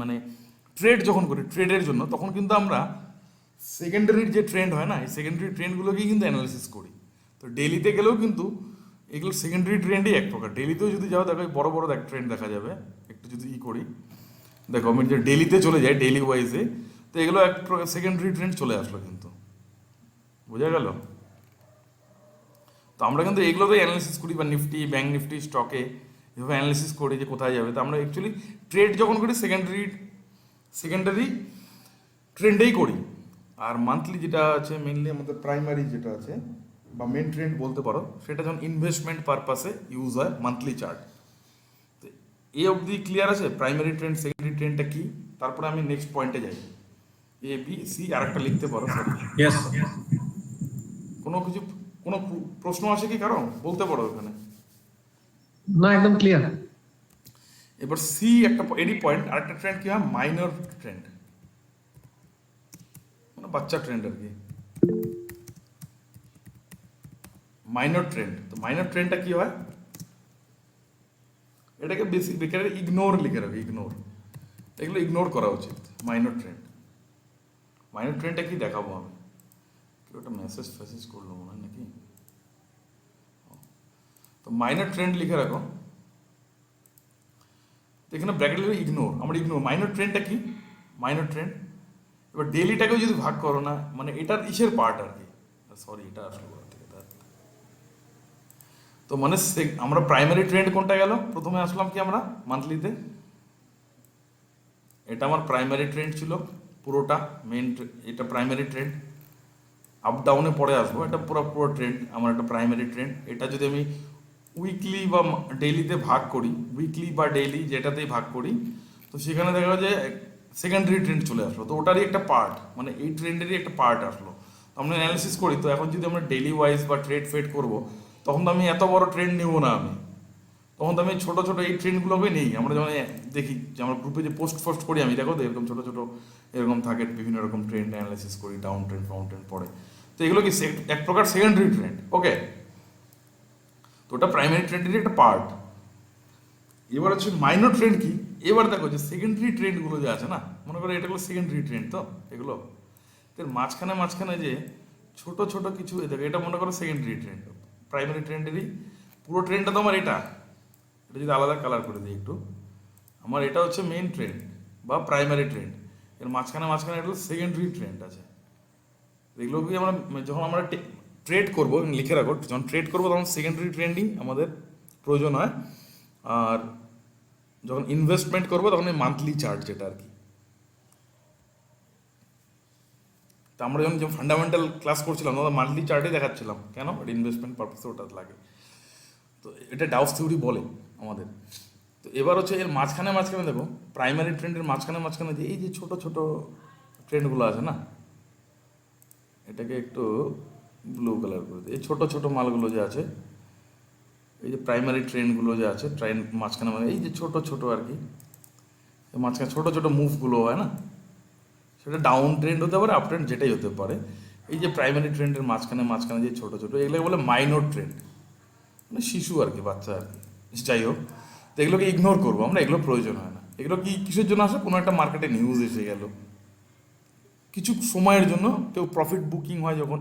A: মানে ট্রেড যখন করি ট্রেডের জন্য, তখন কিন্তু আমরা সেকেন্ডারির যে ট্রেন্ড হয় না, এই সেকেন্ডারি ট্রেন্ডগুলোকেই কিন্তু অ্যানালাইসিস করি। তো ডেলিতে গেলেও কিন্তু এগুলো সেকেন্ডারি ট্রেন্ডই এক প্রকার। ডেলিতেও যদি যাও দেখো বড় বড় ট্রেন্ড দেখা যাবে, একটু যদি করি দেখো, আমি যে ডেলিতে চলে যাই ডেলি ওয়াইজে, তো এগুলো এক প্রকার সেকেন্ডারি ট্রেন্ড চলে আসলো, কিন্তু বোঝা গেল? তো আমরা কিন্তু এগুলোতেই অ্যানালিসিস করি, বা নিফটি, ব্যাঙ্ক নিফটি, স্টকে এভাবে অ্যানালিসিস করি যে কোথায় যাবে। তো আমরা অ্যাকচুয়ালি ট্রেড যখন করি সেকেন্ডারি ট্রেন্ডেই করি। আর মান্থলি যেটা আছে মেনলি আমাদের প্রাইমারি যেটা আছে বা মেন ট্রেন্ড বলতে পারো, সেটা যখন ইনভেস্টমেন্ট পারপাসে ইউজ হয় মান্থলি চার্ট। তো এই অবধি ক্লিয়ার আছে প্রাইমারি ট্রেন্ড সেকেন্ডারি ট্রেন্ডটা কি? তারপরে আমি নেক্সট পয়েন্টে যাই, এ বি সি আর একটা লিখতে পারো।
B: ইয়েস।
A: কোনো কিছু কোনো প্রশ্ন আছে কি কারো, বলতে পারো এখানে।
B: না, একদম ক্লিয়ার।
A: এবার সি একটা এডি পয়েন্ট, আরেকটা ট্রেন্ড কি হয়, মাইনর ট্রেন্ড, মানে বাচ্চা ট্রেন্ড আর কি, মাইনর ট্রেন্ড। তো মাইনর ট্রেন্ডটা কি হয়, এটাকে বেশি বেকার ইগনোর লিখে রাখবে, এগুলো ইগনোর করা উচিত। মাইনর ট্রেন্ডটা কি দেখাবো আমি, কেউ একটা মেসেজ করলো মনে হয় নাকি। তো মাইনর ট্রেন্ড লিখে রাখো, তো এখানে ব্র্যাকেট লিখে ইগনোর। মাইনর ট্রেন্ডটা কি, মাইনর ট্রেন্ড। এবার ডেলিটাকেও যদি ভাগ করো না, মানে এটার ইসের পার্ট আর কি, সরি এটা আসলে কোথা থেকে তো মানে আমরা প্রাইমারি ট্রেন্ড কোনটা গেল, প্রথমে আসলাম কি আমরা মান্থলিতে, এটা আমার প্রাইমারি ট্রেন্ড ছিল পুরোটা, এটা প্রাইমারি ট্রেন্ড। আপ ডাউনে পরে আসবো, এটা পুরো ট্রেন্ড আমার একটা প্রাইমারি ট্রেন্ড। এটা যদি আমি উইকলি বা ডেইলিতে ভাগ করি, উইকলি বা ডেইলি যেটাতেই ভাগ করি, তো সেখানে দেখা যায় সেকেন্ডারি ট্রেন্ড চলে আসলো, তো ওটারই একটা পার্ট, মানে এই ট্রেন্ডেরই একটা পার্ট আসলো। তো আমরা অ্যানালিসিস করি, তো এখন যদি আমরা ডেইলি ওয়াইজ বা ট্রেড ফেড করবো, তখন তো আমি এত বড় ট্রেন্ড নেবো না, তখন তো আমি ছোটো ছোটো এই ট্রেন্ডগুলোকে নেই। আমরা যেমন দেখি যে আমার গ্রুপে যে পোস্ট করি আমি, দেখো তো এরকম ছোটো ছোটো এরকম থাকে, বিভিন্ন রকম ট্রেন্ড অ্যানালাইসিস করি, ডাউন ট্রেন্ড ফাউন ট্রেন্ড পড়ে। তো এগুলো কি এক প্রকার সেকেন্ডারি ট্রেন্ড। ওকে, তো ওটা প্রাইমারি ট্রেন্ডেরই একটা পার্ট। এবার হচ্ছে মাইনর ট্রেন্ড কি, এবার দেখো যে সেকেন্ডারি ট্রেন্ডগুলো যে আছে না, মনে করো এটা হলো সেকেন্ডারি ট্রেন্ড, তো এগুলো এর মাঝখানে মাঝখানে যে ছোট ছোট কিছু দেখো, এটা মনে করো সেকেন্ডারি ট্রেন্ড, প্রাইমারি ট্রেন্ডেরই পুরো ট্রেন্ডটা তো আমার এটা যদি আলাদা কালার করে দিই একটু, আমার এটা হচ্ছে মেইন ট্রেন্ড বা প্রাইমারি ট্রেন্ড, এর মাঝখানে মাঝখানে এটা সেকেন্ডারি ট্রেন্ড আছে। এগুলো কি আমরা যখন আমরা ট্রেড করবো, লিখে রাখো, যখন ট্রেড করবো তখন সেকেন্ডারি ট্রেন্ডিং আমাদের প্রয়োজন হয়, আর যখন ইনভেস্টমেন্ট করবো তখন এই মান্থলি চার্ট যেটা আর কি। তা আমরা যখন ফান্ডামেন্টাল ক্লাস করছিলাম তখন মান্থলি চার্টে দেখাচ্ছিলাম, কেন এটা ইনভেস্টমেন্ট পারপাসে ওটা লাগে। তো এটা ডাউস থিওরি বলে আমাদের। তো এবার হচ্ছে এর মাঝখানে মাঝখানে দেখো, প্রাইমারি ট্রেন্ডের মাঝখানে মাঝখানে যে এই যে ছোট ছোট ট্রেন্ডগুলো আছে না, এটাকে একটু ব্লু কালার করে দিই, এই ছোটো ছোটো মালগুলো যে আছে, এই যে প্রাইমারি ট্রেন্ডগুলো যে আছে, ট্রেন্ড মাঝখানে মানে এই যে ছোটো ছোটো আর কি, মাঝখানে ছোটো ছোটো মুভগুলো হয় না, সেটা ডাউন ট্রেন্ড হতে পারে, আপ ট্রেন্ড যেটাই হতে পারে। এই যে প্রাইমারি ট্রেন্ডের মাঝখানে মাঝখানে যে ছোটো ছোটো, এগুলোকে বলে মাইনর ট্রেন্ড, মানে শিশু আর কি, বাচ্চা আর কি, যাই হোক। তো এগুলোকে ইগনোর করবো আমরা, এগুলো প্রয়োজন হয় না। এগুলো কি কিসের জন্য আসে, কোনো একটা মার্কেটে নিউজ এসে গেল, কিছু সময়ের জন্য কেউ প্রফিট বুকিং হয় যখন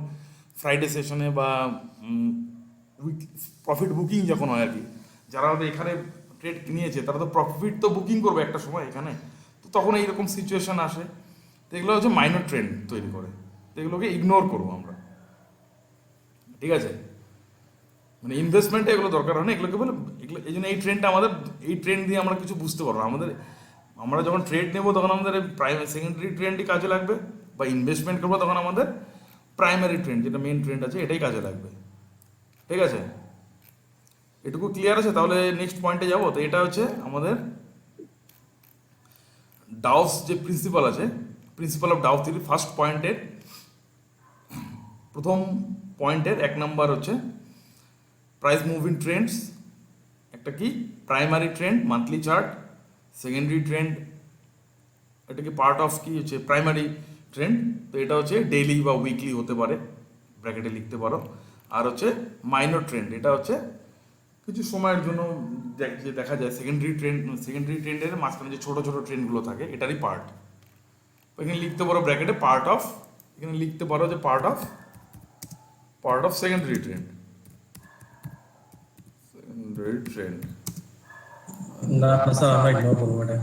A: ফ্রাইডে সেশনে বা প্রফিট বুকিং যখন হয় আর কি, যারা হয়তো এখানে ট্রেড নিয়েছে তারা তো প্রফিট তো বুকিং করবে একটা সময় এখানে, তো তখন এইরকম সিচুয়েশন আসে। তো এগুলো হচ্ছে মাইনর ট্রেন্ড তৈরি করে, তো এগুলোকে ইগনোর করবো আমরা, ঠিক আছে। মানে ইনভেস্টমেন্টে এগুলো দরকার হয় না, এগুলোকে বলে এগুলো, এই জন্য এই ট্রেন্ডটা আমাদের, এই ট্রেন্ড দিয়ে আমরা কিছু বুঝতে পারবো আমাদের, আমরা যখন ট্রেড নেবো তখন আমাদের প্রাইমারি সেকেন্ডারি ট্রেন্ডই কাজে লাগবে, বা ইনভেস্টমেন্ট করবো তখন আমাদের প্রাইমারি ট্রেন্ড যেটা মেন ট্রেন্ড আছে এটাই কাজে লাগবে, ঠিক আছে। এটুকু ক্লিয়ার আছে, তাহলে নেক্সট পয়েন্টে যাবো। তো এটা হচ্ছে আমাদের ডাউস যে প্রিন্সিপাল আছে, principal of Dow theory, first পয়েন্টের প্রথম পয়েন্টের 1 নাম্বার হচ্ছে প্রাইস মুভিং ট্রেন্ডস, একটা কি primary trend monthly chart, secondary trend এটা কি পার্ট অফ কি হচ্ছে প্রাইমারি ট্রেন্ড, তো এটা হচ্ছে ডেইলি বা উইকলি হতে পারে, ব্র্যাকেটে লিখতে পারো। আর হচ্ছে মাইনর ট্রেন্ড, এটা হচ্ছে কিছু সময়ের জন্য যে দেখা যায় সেকেন্ডারি ট্রেন্ডের মাঝখানে যে ছোটো ছোটো ট্রেন্ডগুলো থাকে এটারই পার্ট, এখানে লিখতে পারো ব্র্যাকেটে পার্ট অফ, এখানে লিখতে পারো যে part of secondary trend, secondary trend,
B: না স্যার আমরা ইগনোর করবো এটা।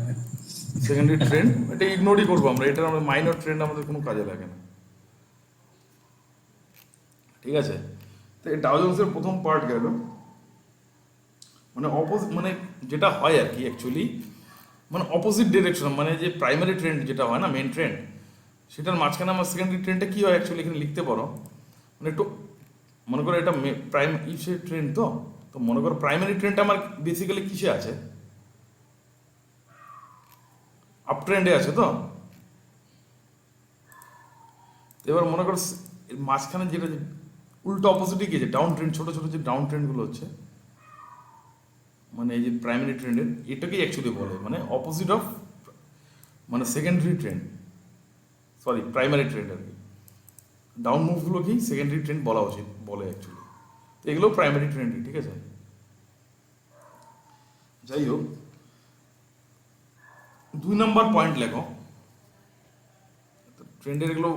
A: সেকেন্ডারি ট্রেন্ড এটা ইগনোরই করবো আমরা, এটা আমরা মাইনর ট্রেন্ড আমাদের কোনো কাজে লাগে না, ঠিক আছে। তো এই ডাউ জোন্সের প্রথম পার্ট গেল, মানে মানে যেটা হয় আর কি অ্যাকচুয়ালি, মানে অপোজিট ডিরেকশন, মানে যে প্রাইমারি ট্রেন্ড যেটা হয় না মেন ট্রেন্ড, সেটার মাঝখানে আমার সেকেন্ডারি ট্রেন্ডটা কী হয় অ্যাকচুয়ালি এখানে লিখতে পারো, মানে একটু মনে করো এটা ইসের ট্রেন্ড, তো তো মনে করো প্রাইমারি ট্রেন্ডটা আমার বেসিক্যালি কিসে আছে, আপ ট্রেন্ডে আছে। তো এবার মনে করো মাঝখানে যেটা উল্টো অপোজিটে গিয়ে যে ডাউন ট্রেন্ড, ছোটো ছোটো যে ডাউন ট্রেন্ডগুলো হচ্ছে, মানে এই যে প্রাইমারি ট্রেন্ডের এটাকেই অ্যাকচুয়ালি বলে মানে অপোজিট অফ, মানে secondary trend, sorry primary trend আর কি, ডাউন মুভগুলো কি সেকেন্ডারি ট্রেন্ড বলা উচিত বলে অ্যাকচুয়ালি, তো এগুলো প্রাইমারি ট্রেন্ডই, ঠিক আছে। যাই হোক, 2 নম্বর পয়েন্ট লেখো ট্রেন্ডের এগুলো,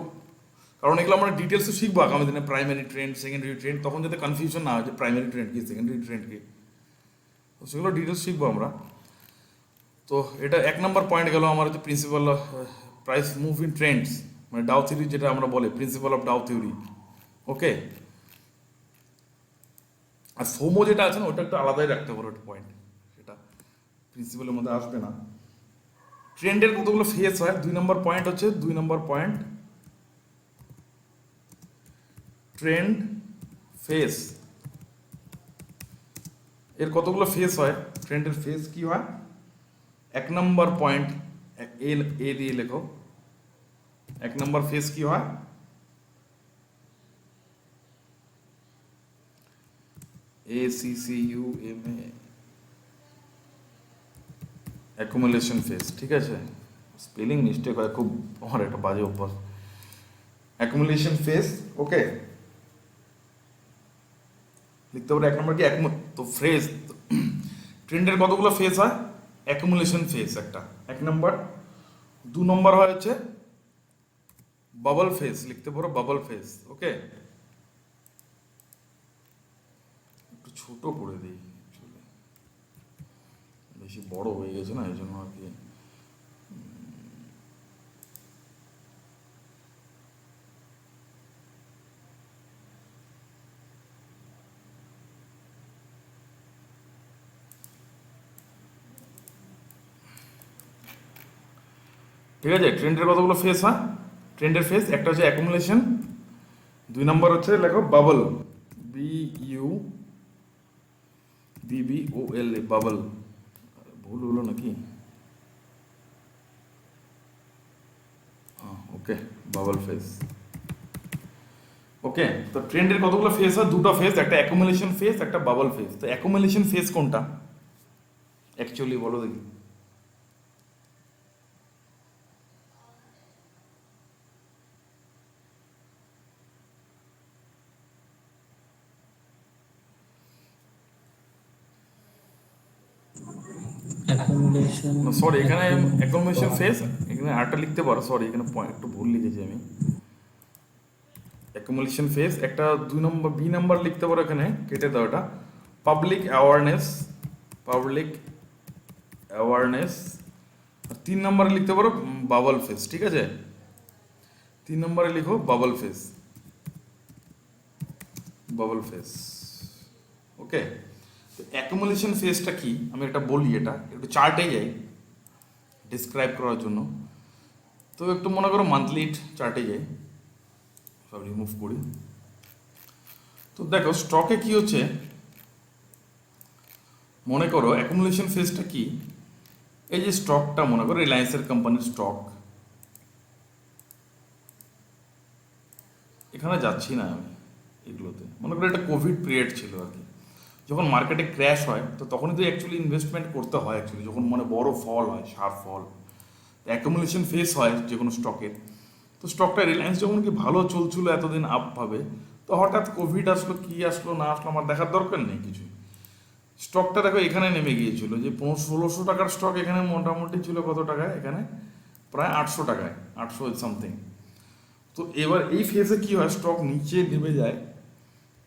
A: কারণ এগুলো আমরা ডিটেলসে শিখবো আগামী দিনে, প্রাইমারি ট্রেন্ড সেকেন্ডারি ট্রেন্ড, তখন যাতে কনফিউশন না হয় যে প্রাইমারি ট্রেন্ড কি সেকেন্ডারি ট্রেন্ড কি, তো সেগুলো ডিটেলস শিখবো আমরা। তো এটা 1 নম্বর পয়েন্ট গেল আমার হচ্ছে principal price move in Trends, মানে ডাউ থিওরি যেটা আমরা বলে প্রিন্সিপাল অফ ডাউ থিওরি, ওকে। আর সোমো যেটা আছে না ওটা একটু আলাদাই রাখতে পারো একটা পয়েন্ট, সেটা প্রিন্সিপালের মধ্যে আসবে না। ট্রেন্ডের কতগুলো ফেস হয়, 2 নম্বর পয়েন্ট হচ্ছে 2 নম্বর পয়েন্ট ট্রেন্ড ফেস, এর কতগুলো ফেস হয়, ট্রেন্ডের ফেস কি হয়, 1 নম্বর পয়েন্ট এ দিয়ে লেখো, 1 নম্বর ফেস কি হয়, ACCUMA, অ্যাকুমুলেশন ফেস, ঠিক আছে। স্পেলিং মিস্টেক হয় খুব, আমার একটা বাজে অভ্যাস, অ্যাকুমুলেশন ফেস, ওকে। লিখতে পারো 1 নম্বর কি তো ফ্রেজ, ট্রেন্ডের কতগুলো ফেজ হয়? অ্যাকুমুলেশন ফেজ একটা, 1 নম্বর। 2 নম্বর হয় হচ্ছে বাবল ফেজ, লিখতে পারো বাবল ফেজ। ওকে, একটু ছোট করে দিই, actually বেশি বড় হয়ে গেছে না, এই জন্য আর কি। ঠিক আছে, ট্রেন্ডের কতগুলো ফেজ হয়? ট্রেন্ডের ফেজ একটা হচ্ছে অ্যাকুমুলেশন, 2 নম্বর হচ্ছে লেখো বাবল, BUBBOL, বাবল। ভুল হলো নাকি? ওকে, বাবল ফেজ। ওকে, তো ট্রেন্ডের কতগুলো ফেজ হয়? 2টো ফেজ, একটা অ্যাকুমুলেশন ফেজ, একটা বাবল ফেজ। তো অ্যাকুমুলেশন ফেজ কোনটা অ্যাকচুয়ালি, বলো দেখি?
B: অ্যাকোমোডেশন।
A: সরি, এখানে অ্যাকুমুলেশন ফেজ, এখানে আরটা লিখতে পারো, সরি এখানে একটু ভুল লিখেছি আমি। অ্যাকুমুলেশন ফেজ একটা, 2 নম্বর বি নাম্বার লিখতে পারো, এখানে কেটে দাও এটা। Public awareness, public awareness. আর 3 নম্বরে লিখতে পারো বাবল ফেজ। ঠিক আছে, 3 নম্বরে লিখো বাবল ফেজ, বাবল ফেজ। ওকে, তো অ্যাকুমুলেশন ফেজটা কি আমি একটা বলি, এটা একটু চার্টে যাই ডিসক্রাইব করার জন্য। তো একটু মনে করো মান্থলি চার্টে যাই, সব রিমুভ করি। তো দেখো স্টকে কি হচ্ছে, মনে করো অ্যাকুমুলেশন ফেজটা কি, এই যে স্টকটা মনে করো রিলায়েন্সের কোম্পানির স্টক, এখানে যাচ্ছি না আমি এগুলোতে। মনে করো এটা কোভিড পিরিয়ড ছিল আর কি, যখন মার্কেটে ক্র্যাশ হয় তো তখনই তো অ্যাকচুয়ালি ইনভেস্টমেন্ট করতে হয় অ্যাকচুয়ালি, যখন মানে বড় ফল হয়, শার্প ফল, অ্যাকুমুলেশন ফেস হয় যে কোনো স্টকের। তো স্টকটা রিলায়েন্স যখন কি ভালো চলছিল এতদিন আপ ভাবে, তো হঠাৎ কোভিড আসলো, কি আসলো না আসলো আমার দেখার দরকার নেই কিছু। স্টকটা দেখো এখানে নেমে গিয়েছিল, যে 1600 টাকার স্টক এখানে মোটামুটি ছিল কত টাকায়, এখানে প্রায় 800 টাকায়, 800 সামথিং। তো এবার এই ফেজে কি হয়, স্টক নিচে নেমে যায়,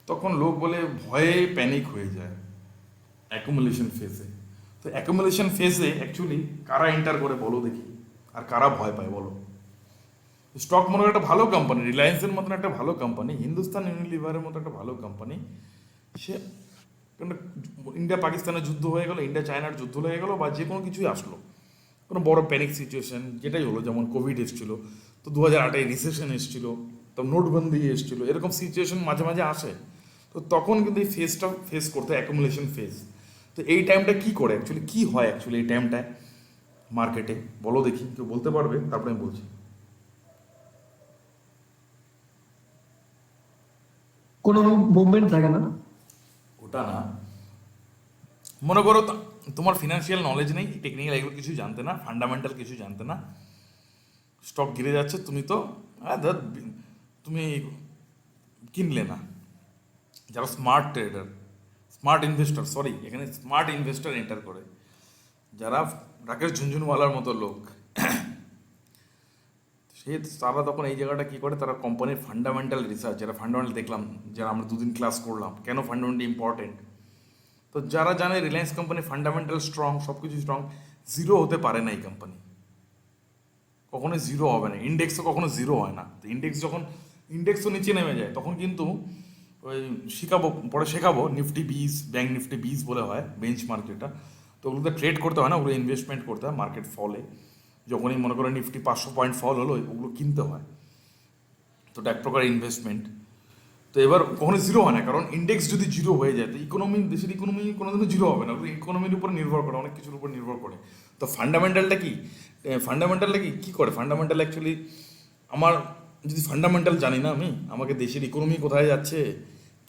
A: তখন লোক বলে ভয়ে প্যানিক হয়ে যায় অ্যাকুমুলেশন ফেজে। তো অ্যাকুমুলেশন ফেজে অ্যাকচুয়ালি কারা এন্টার করে বলো দেখি, আর কারা ভয় পায় বলো? স্টক মনে হয় একটা ভালো কোম্পানি, রিলায়েন্সের মতন একটা ভালো কোম্পানি, হিন্দুস্তান ইউনিলিভারের মতো একটা ভালো কোম্পানি, সে কিন্তু ইন্ডিয়া পাকিস্তানের যুদ্ধ হয়ে গেলো, ইন্ডিয়া চায়নার যুদ্ধ হয়ে গেলো, বা যে কোনো কিছুই আসলো, কোনো বড় প্যানিক সিচুয়েশন যেটাই হলো, যেমন কোভিড এসেছিলো, তো 2008-এ রিসেশন এসেছিলো, তো নোটবন্দি এসেছিলো, এরকম সিচুয়েশন মাঝে মাঝে আসে। তো তখন কিন্তু এই ফেজটা ফেস করতে অ্যাকুমুলেশন ফেজ। তো এই টাইমটা কি করে অ্যাকচুয়ালি, কি হয় অ্যাকচুয়ালি এই টাইমটায় মার্কেটে, বলো দেখি, কেউ বলতে পারবে? তারপরে আমি বলছি।
C: কোনো মুভমেন্ট থাকে না।
A: ওটা না, মনে করো তোমার ফিনান্সিয়াল নলেজ নেই, টেকনিক্যাল এগুলো কিছু জানতে না, ফান্ডামেন্টাল কিছু জানতে না, স্টক গিরে যাচ্ছে, তুমি তো ধর তুমি কিনলে না। যারা smart trader, smart investor, sorry এখানে স্মার্ট ইনভেস্টর এন্টার করে, যারা রাকেশ ঝুনঝুনওয়ালার মতো লোক, সে তারা তখন এই জায়গাটা কী করে, তারা কোম্পানির ফান্ডামেন্টাল রিসার্চ, যারা ফান্ডামেন্টাল দেখলাম, যারা আমরা 2 দিন ক্লাস করলাম কেন ফান্ডামেন্টাল ইম্পর্টেন্ট, তো যারা জানে রিলায়েন্স কোম্পানি ফান্ডামেন্টাল স্ট্রং, সব কিছু স্ট্রং, জিরো হতে পারে না এই কোম্পানি, কখনোই জিরো হবে না, ইন্ডেক্সও কখনো জিরো হয় না। তো ইন্ডেক্স যখন, ইন্ডেক্সও নিচে নেমে যায়, তখন কিন্তু ওই শেখাবো, পরে শেখাবো নিফটি 20, ব্যাঙ্ক নিফটি 20 বলে হয় বেঞ্চ মার্ক যেটা, তো ওগুলোতে ট্রেড করতে হয় না, ওগুলো ইনভেস্টমেন্ট করতে হয় মার্কেট ফলে। যখনই মনে করো নিফটি 500 পয়েন্ট ফল হলো, ওগুলো কিনতে হয়, তো ওটা এক প্রকার ইনভেস্টমেন্ট। তো এবার কখনো জিরো হয় না, কারণ ইন্ডেক্স যদি জিরো হয়ে যায় তো ইকোনমি, দেশের ইকোনমি কোনোদিনও জিরো হবে না, ওগুলো ইকোনমির উপর নির্ভর করে, অনেক কিছুর উপর নির্ভর করে। তো ফান্ডামেন্টালটা কি, ফান্ডামেন্টালটা কি কী করে, ফান্ডামেন্টাল অ্যাকচুয়ালি আমার, যদি ফান্ডামেন্টাল জানি না আমি, আমাকে দেশের ইকোনমি কোথায় যাচ্ছে,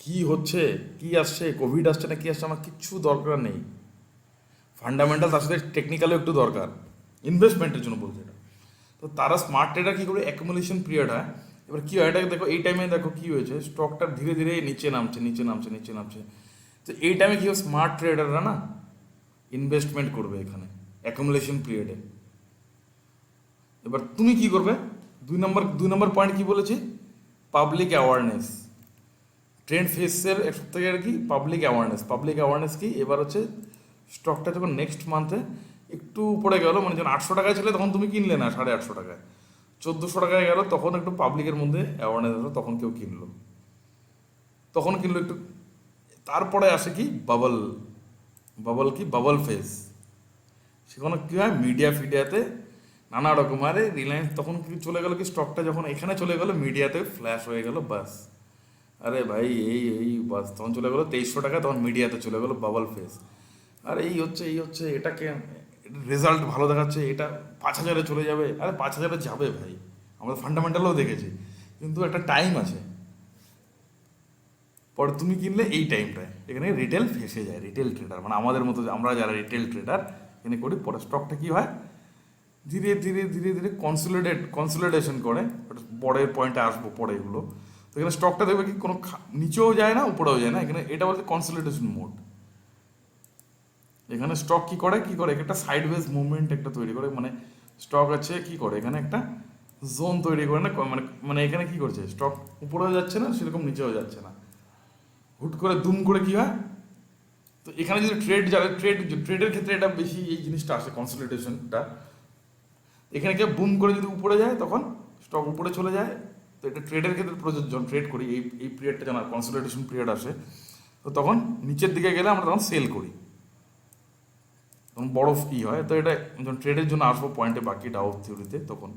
A: কি হচ্ছে, কি আসছে, কোভিড আসছে না কি আসছে, আমার কিচ্ছু দরকার নেই। ফান্ডামেন্টাল তার সাথে টেকনিক্যালও একটু দরকার, ইনভেস্টমেন্টের জন্য বলছে এটা। তো তারা স্মার্ট ট্রেডার কী করে, অ্যাকুমুলেশন পিরিয়ড হয়। এবার কী হয়, এটাকে দেখো এই টাইমে দেখো কী হয়েছে, স্টকটা ধীরে ধীরে নিচে নামছে, নিচে নামছে, নিচে নামছে। তো এই টাইমে কী হয়, স্মার্ট ট্রেডাররা না ইনভেস্টমেন্ট করবে এখানে অ্যাকুমুলেশন পিরিয়ডে। এবার তুমি কি করবে, দুই নম্বর পয়েন্ট কি বলেছি, পাবলিক অ্যাওয়ারনেস। ট্রেন্ড ফেসের এক সব থেকে আর কি পাবলিক অ্যাওয়ারনেস কি, এবার হচ্ছে স্টকটা যখন নেক্সট মান্থে একটু উপরে গেল, মানে যখন 800 টাকায় ছিল তখন তুমি কিনলে না 850 টাকায়, 1400 টাকায় গেল, তখন একটু পাবলিকের মধ্যে অ্যাওয়ারনেস হলো, তখন কেউ কিনলো, একটু। তারপরে আসে কি বাবল ফেজ। সেখানে কী হয়, মিডিয়া ফিডিয়াতে নানা রকম, আরে রিলায়েন্স তখন কি চলে গেল কি, স্টকটা যখন এখানে চলে গেল মিডিয়াতে ফ্ল্যাশ হয়ে গেল, বাস, আরে ভাই এই বাস, তখন চলে গেলো 2300 টাকা, তখন মিডিয়াতে চলে গেলো বাবল ফেজ। আর এই হচ্ছে এটাকে রেজাল্ট ভালো দেখাচ্ছে, এটা 5000-এ চলে যাবে, আরে 5000-এ যাবে ভাই, আমরা ফান্ডামেন্টালও দেখেছি, কিন্তু একটা টাইম আছে। পরে তুমি কিনলে এই টাইমটায়, এখানে রিটেল ফেসে যায়, রিটেল ট্রেডার মানে আমাদের মতো আমরা যারা রিটেল ট্রেডার এখানে করি, পরে স্টকটা কী হয়, ধীরে ধীরে কনসলিডেশন করে। পরের পয়েন্টে আসবো পরে এগুলো। তো এখানে স্টকটা দেখবে কি কোনো নিচেও যায় না উপরেও যায় না, এখানে এটা বলতে কনসলিডেশন মোড। এখানে স্টক কি করে একটা সাইডওয়েজ মুভমেন্ট একটা তৈরি করে, মানে স্টক আছে কি করে এখানে একটা জোন তৈরি করে না, মানে এখানে কি করছে, স্টক উপরেও যাচ্ছে না সেরকম নিচেও যাচ্ছে না, হুট করে দুম করে কি হয়। তো এখানে যদি ট্রেডের ক্ষেত্রে এটা বেশি এই জিনিসটা আসে, কনসলিডেশনটা। এখানে কেউ বুম করে যদি উপরে যায় তখন স্টক উপরে চলে যায়। তো এটা ট্রেডের ক্ষেত্রে প্রযোজ্য, যখন ট্রেড করি এই পিরিয়ডটা যেন কনসলিডেশন পিরিয়ড আসে, তো তখন নিচের দিকে গেলে আমরা তখন সেল করি, তখন বড় ই হয়। তো এটা যখন ট্রেডের জন্য আসবো পয়েন্টে, বাকি ডাউ থিওরিতে তখন।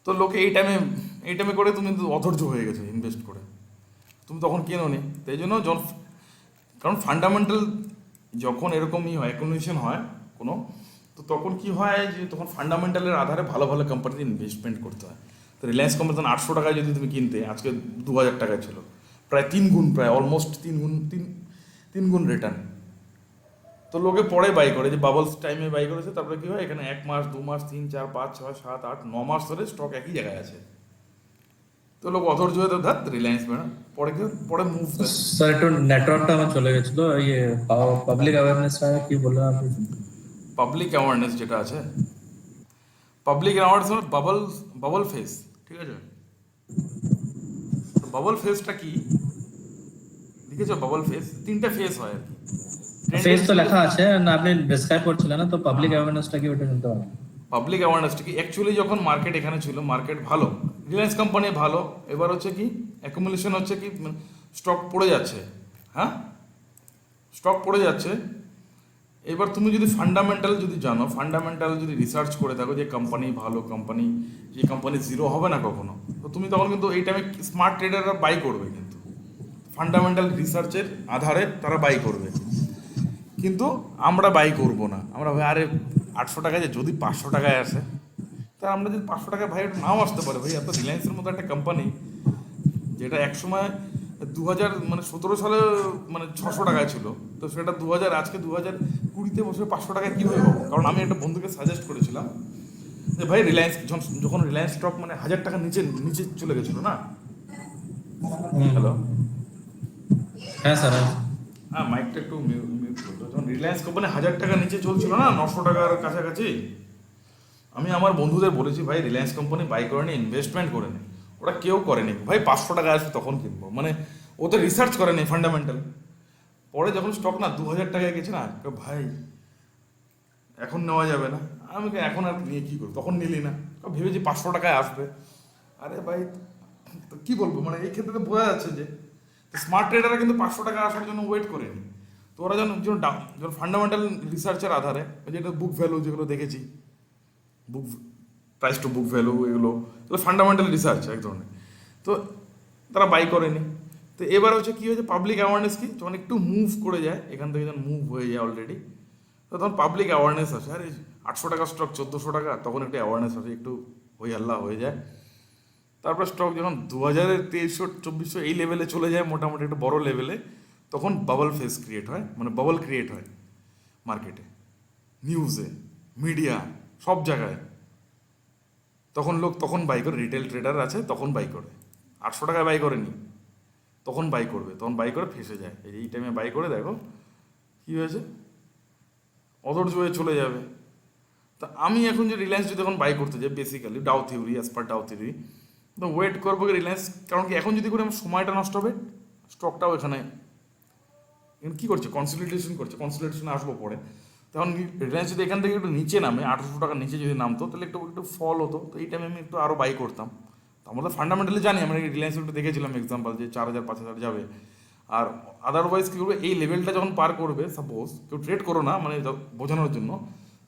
A: তো লোকে এই টাইমে করে তুমি অধৈর্য হয়ে গেছো ইনভেস্ট করে, তুমি তখন কেনো নি। তো এই জন্য কারণ ফান্ডামেন্টাল যখন এরকমই হয়, অ্যাকুমুলেশন হয় কোনো, তো তখন কি হয় যে তখন ফান্ডামেন্টালের আধারে ভালো ভালো কোম্পানিতে ইনভেস্টমেন্ট করতে হয়। তো রিলায়েন্স কোম্পানি তখন 800 টাকায় যদি তুমি কিনতে, আজকে 2000 টাকায় ছিল, প্রায় 3 গুণ, প্রায় অলমোস্ট 3 গুণ রিটার্ন। তো লোকে পরে বাই করে, যে বাবলস টাইমে বাই করেছে, তারপরে কি হয় এখানে 1 মাস 2 মাস 3 4 5 6 7 8 9 মাস ধরে স্টক একই জায়গায় আছে। তো লোক অধৈর্য হয়ে তো রিলায়েন্স ম্যাডাম পরে মুভ দেয়।
B: স্যার একটু নেটওয়ার্কটা আমার চলে গেছিল, ইয়ে পাবলিক অ্যাওয়ারনেসটা কি বললেন আপনি?
A: পাবলিক অ্যাওয়ারনেস যেটা আছে, পাবলিক অ্যাওয়ারনেস মানে বাবল ফেস, ঠিক আছে। তো বাবল ফেসটা কি লিখেছো, বাবল ফেস 3টা ফেস হয় আর কি।
B: ফেস তো লেখা আছে না, আপনি ডেসক্রাইব করছিলেন না, তো পাবলিক অ্যাওয়ারনেসটা কি ওটা শুনতে হবে?
A: পাবলিক অ্যাওয়ারনেসটা কি, অ্যাকচুয়ালি যখন মার্কেট এখানে ছিল, মার্কেট ভালো, রিলায়েন্স কোম্পানি ভালো, এবার হচ্ছে কি অ্যাকুমুলেশন হচ্ছে কি, স্টক পড়ে যাচ্ছে, হ্যাঁ স্টক পড়ে যাচ্ছে। এবার তুমি যদি ফান্ডামেন্টাল যদি জানো, ফান্ডামেন্টাল যদি রিসার্চ করে থাকো যে কোম্পানি ভালো, কোম্পানি যে কোম্পানি জিরো হবে না কখনো, তো তুমি তখন কিন্তু এই টাইমে স্মার্ট ট্রেডাররা বাই করবে, কিন্তু ফান্ডামেন্টাল রিসার্চের আধারে তারা বাই করবে। কিন্তু আমরা বাই করব না, আমরা ভাই আরে 800 টাকায় যে যদি 500 টাকায় আসে, তা আমরা যদি 500 টাকায় ভাই একটু নাও আসতে পারে ভাই, এত রিলায়েন্সের মতো একটা কোম্পানি যেটা একসময় 2017 সালে 600 টাকায় ছিল, তো সেটা আজকে 2020-তে বছর 500 টাকায় কীভাবে পাবো? কারণ আমি একটা বন্ধুকে সাজেস্ট করেছিলাম যে ভাই রিলায়েন্স যখন রিলায়েন্স স্টক 1000 টাকার নিচে চলে গেছিলো না, হ্যালো,
B: হ্যাঁ স্যার।
A: হ্যাঁ মাইকটা একটু মিউট করতো, যখন রিলায়েন্স কোম্পানি 1000 টাকার নিচে চলছিল না, 900 টাকার কাছাকাছি, আমি আমার বন্ধুদের বলেছি ভাই রিলায়েন্স কোম্পানি বাই করে নি, ইনভেস্টমেন্ট করে নি। ওরা কেউ করেনি ভাই, 500 টাকা আসবে তখন কিনবো, ও তো রিসার্চ করেনি ফান্ডামেন্টাল। পরে যখন স্টক না 2000 টাকায় গেছে না, ভাই এখন নেওয়া যাবে না। আমি এখন আর নিয়ে কী করবো, তখন নিলি না, ভেবেছি 500 টাকায় আসবে। আরে ভাই তো কী বলবো, এই ক্ষেত্রে তো বোঝা যাচ্ছে যে স্মার্ট ট্রেডাররা কিন্তু 500 টাকা আসার জন্য ওয়েট করেনি। তো ওরা যখন ফান্ডামেন্টাল রিসার্চের আধারে, যেটা বুক ভ্যালু যেগুলো দেখেছি, বুক প্রাইস টু বুক ভ্যালু, এগুলো ফান্ডামেন্টাল রিসার্চ এক ধরনের, তো তারা বাই করেনি। তো এবার হচ্ছে কী হয়েছে, পাবলিক অ্যাওয়ারনেস কি, যখন একটু মুভ করে যায় এখান থেকে, যখন মুভ হয়ে যায় অলরেডি, তো তখন পাবলিক অ্যাওয়ারনেস আসে, আরে 800 টাকা স্টক 1400 টাকা, তখন একটু অ্যাওয়ারনেস আসে, একটু হই হাল্লা হয়ে যায়। তারপর স্টক যখন 2300-2400 এই লেভেলে চলে যায়, মোটামুটি একটা বড় লেভেলে, তখন বাবল ফেস ক্রিয়েট হয়, বাবল ক্রিয়েট হয় মার্কেটে, নিউজে, মিডিয়া, সব জায়গায়। তখন বাই করে, রিটেল ট্রেডার আছে তখন বাই করে, 800 টাকায় বাই করেনি, তখন বাই করবে, তখন বাই করে ফেসে যায়। এই টাইমে বাই করে দেখো কী হয়েছে, অধৈর্য হয়ে চলে যাবে। তা আমি এখন যে রিলায়েন্স যদি এখন বাই করতে যাই, basically Dow theory, as per Dow theory, তো ওয়েট করবো রিলায়েন্স, কারণ কি এখন যদি করে আমার সময়টা নষ্ট হবে, স্টকটাও এখানে কী করছে, কনসলিডেশন করছে, কনসলিডেশনে আসবো পরে। তখন রিলায়েন্স যদি এখান থেকে একটু নিচে নামে, 800 টাকার নিচে যদি নামতো, তাহলে একটু একটু ফল হতো, তো এই টাইমে আমি একটু আরও বাই করতাম। তো আমরা ফান্ডামেন্টালি জানি, আমরা রিলায়েন্স একটু দেখেছিলাম এক্সাম্পল যে 4000-5000 যাবে। আর আদারওয়াইজ কী করবে, এই লেভেলটা যখন পার করবে, সাপোজ কেউ ট্রেড করো না, মানে বোঝানোর জন্য,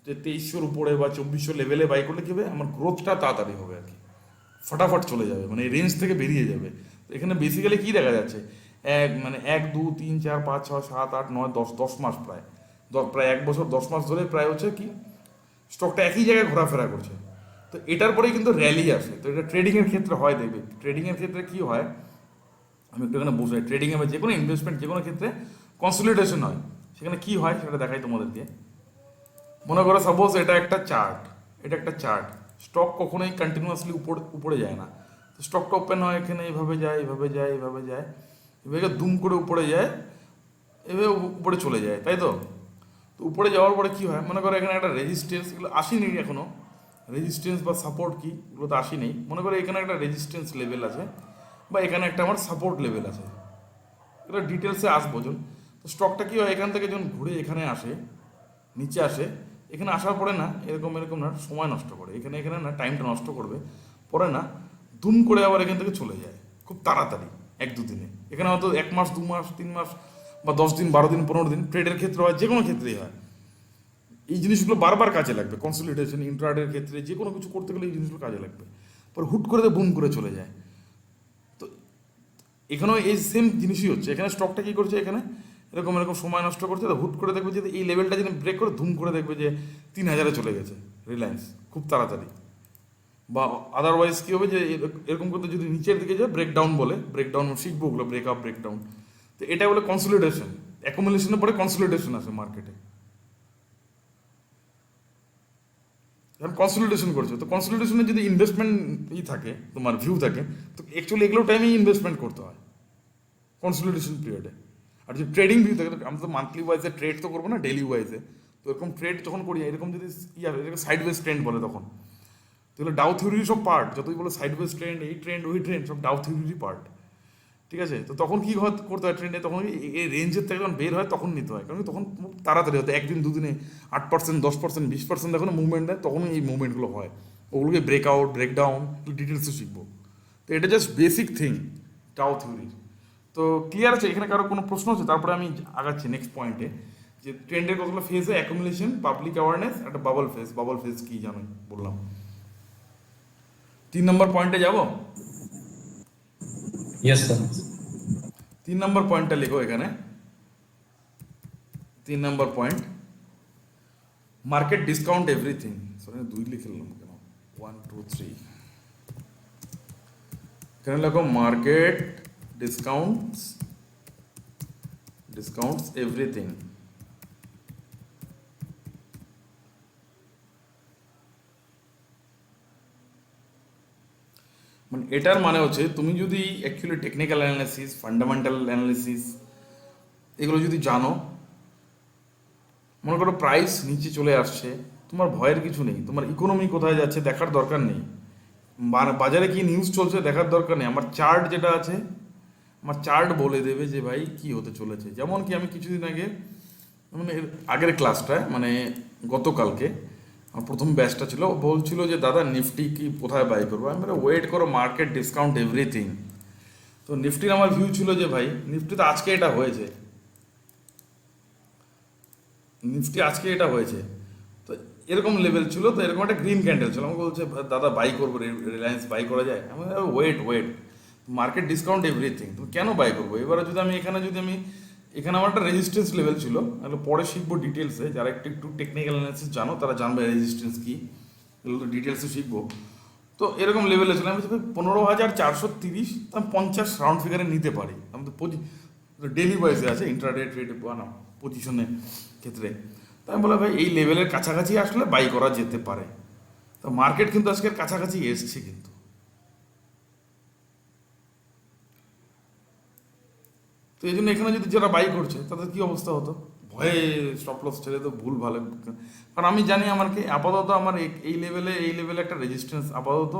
A: যে 2300-র উপরে বা 2400 লেভেলে বাই করলে কী হবে, আমার গ্রোথটা তাড়াতাড়ি হবে আর কি, ফটাফট চলে যাবে, মানে এই রেঞ্জ থেকে বেরিয়ে যাবে। তো এখানে বেসিক্যালি কী দেখা যাচ্ছে, মানে 1 2 3 4 5 6 7 8 9 10 মাস, প্রায় 1 বছর 10 মাস ধরে প্রায় হচ্ছে কি স্টকটা একই জায়গায় ঘোরাফেরা করছে। তো এটার পরেই কিন্তু র্যালি আসে। তো এটা ট্রেডিংয়ের ক্ষেত্রে হয়, দেখবে ট্রেডিংয়ের ক্ষেত্রে কী হয়, আমি একটু এখানে বসে, ট্রেডিংয়ে বা যে কোনো ইনভেস্টমেন্ট যে কোনো ক্ষেত্রে কনসলিডেশন হয়। সেখানে কী হয় সেটা দেখাই তোমাদেরকে। মনে করো সাপোজ এটা একটা চার্ট, স্টক কখনোই কন্টিনিউয়াসলি উপরে যায় না। তো স্টকটা ওপেন হয় এখানে, এইভাবে যায়, এভাবে দুম করে উপরে যায়, এভাবে উপরে চলে যায়, তাই তো। তো উপরে যাওয়ার পরে কী হয়, মনে করো এখানে একটা রেজিস্ট্যান্স, এগুলো আসেনি এখনও, রেজিস্ট্যান্স বা সাপোর্ট কি এগুলো তো আসেনি। মনে করো এখানে একটা রেজিস্ট্যান্স লেভেল আছে, বা এখানে একটা আমার সাপোর্ট লেভেল আছে, এটা ডিটেলসে আসবো যখন। তো স্টকটা কী হয়, এখান থেকে যখন ঘুরে এখানে আসে, নিচে আসে, এখানে আসার পরে না এরকম না সময় নষ্ট করে, এখানে না টাইমটা নষ্ট করবে, পরে না দুম করে আবার এখান থেকে চলে যায় খুব তাড়াতাড়ি 1-2 দিনে। এখানে হয়তো 1 মাস 2 মাস 3 মাস বা 10 দিন 12 দিন 15 দিন, ট্রেডের ক্ষেত্রে হয়, যে কোনো ক্ষেত্রেই হয়। এই জিনিসগুলো বারবার কাজে লাগবে, কনসলিডেশন ইন্ট্রাডের ক্ষেত্রে যে কোনো কিছু করতে গেলে এই জিনিসগুলো কাজে লাগবে। পরে হুট করে বুম করে চলে যায়। তো এখানেও এই সেম জিনিসই হচ্ছে, এখানে স্টকটা কী করছে, এখানে এরকম সময় নষ্ট করছে, তো হুট করে দেখবে যে এই লেভেলটা যদি ব্রেক করে ধুম করে দেখবে যে 3000-এ চলে গেছে রিলায়েন্স খুব তাড়াতাড়ি। বা আদারওয়াইজ কী হবে, যে এরকম করতে যদি নিচের দিকে যায়, ব্রেকডাউন বলে, ব্রেকডাউন শিখবো ওগুলো, ব্রেকআপ ব্রেকডাউন। তো এটা বলে কনসলিডেশন, অ্যাকুমুলেশনের পরে কনসলিডেশন আসে মার্কেটে। এখন কনসলিডেশন করছে, তো কনসলিডেশনে যদি ইনভেস্টমেন্ট থাকে, তোমার ভিউ থাকে, তো অ্যাকচুয়ালি এগুলো টাইমেই ইনভেস্টমেন্ট করতে হয় কনসলিডেশন পিরিয়ডে। আর যদি ট্রেডিং ভিউ থাকে, আমরা তো মান্থলি ওয়াইজে ট্রেড তো করবো না, ডেলি ওয়াইজে। তো এরকম ট্রেড যখন করি, এরকম যদি এটাকে সাইডওয়েজ ট্রেন্ড বলে, তখন তো এগুলো ডাউ থিওরির সব পার্ট, যতই বলো সাইডওয়েজ ট্রেন্ড, এই ট্রেন্ড ওই ট্রেন্ড, সব ডাউ থিওরিরই পার্ট, ঠিক আছে। তো তখন কী করতে হয় ট্রেন্ডে, তখন এই রেঞ্জের থেকে যখন বের হয় তখন নিতে হয়, কারণ তখন তাড়াতাড়ি হতো, একদিন দুদিনে 8% 10% 20% যখন মুভমেন্ট দেয়, তখন এই মুভমেন্টগুলো হয়। ওগুলোকে ব্রেকআউট ব্রেকডাউন ডিটেলসে শিখবো। তো এটা জাস্ট বেসিক থিং ডাউ থিওরির। তো ক্লিয়ার আছে, এখানে কারো কোনো প্রশ্ন আছে? তারপরে আমি আগাচ্ছি নেক্সট পয়েন্টে, যে ট্রেন্ডের কতগুলো ফেজ হয়, অ্যাকুমুলেশন, পাবলিক অ্যাওয়ারনেস, একটা বাবল ফেজ কী জানো বললাম। 3 নম্বর পয়েন্টে যাব।
B: Yes sir.
A: 3 নম্বর পয়েন্টটা লেখো এখানে। 3 number point, market discount everything. Sorry 2 লিখে নিলাম কেন, 1 2 3, এখানে লেখো মার্কেট ডিসকাউন্টস এভরিথিং। মানে এটার মানে হচ্ছে, তুমি যদি actually technical analysis, fundamental analysis এগুলো যদি জানো, মনে করো প্রাইস নিচে চলে আসছে, তোমার ভয়ের কিছু নেই, তোমার ইকোনমি কোথায় যাচ্ছে দেখার দরকার নেই, বাজারে কি নিউজ চলছে দেখার দরকার নেই, আমার চার্ট যেটা আছে, আমার চার্ট বলে দেবে যে ভাই কি হতে চলেছে। যেমন কি আমি কিছুদিন আগে, মানে আগের ক্লাসটায়, মানে গতকালকে আমার প্রথম ব্যাচটা ছিল, বলছিল যে দাদা নিফটি কি কোথায় বাই করবো, আমি ওয়েট করো, মার্কেট ডিসকাউন্ট এভরিথিং। তো নিফটির আমার ভিউ ছিল যে ভাই নিফটি তো আজকে এটা হয়েছে, তো এরকম লেভেল ছিল, তো এরকম একটা গ্রিন ক্যান্ডেল ছিল, আমাকে বলছে দাদা বাই করবো, রিলায়েন্স বাই করা যায়। আমি ওয়েট মার্কেট ডিসকাউন্ট এভরিথিং, তুমি কেন বাই করবো। এবারে যদি আমি এখানে আমার একটা রেজিস্ট্যান্স লেভেল ছিল, তাহলে পরে শিখবো ডিটেলসে, যারা একটু টেকনিক্যাল অ্যানালিসিস জানো তারা জানবে রেজিস্ট্যান্স কী, এগুলো তো ডিটেলসে শিখবো। তো এরকম লেভেলে ছিল, আমি 15,430, আমি 50 রাউন্ড ফিগারে নিতে পারি, আমি তো ডেলি ওয়াইজে আছে, ইন্ট্রাডে ট্রেড না পজিশনের ক্ষেত্রে। তাই আমি বললাম ভাই এই লেভেলের কাছাকাছি আসলে বাই করা যেতে পারে। তো মার্কেট কিন্তু আজকের কাছাকাছি এসছে কিন্তু। তো এই জন্য এখানে যদি যারা বাই করছে তাদের কী অবস্থা হতো, ভয়ে স্টপ লস ছেড়ে তো ভুল ভালো, কারণ আমি জানি আমার কি আপাতত আমার এই লেভেলে একটা রেজিস্ট্যান্স আপাতত,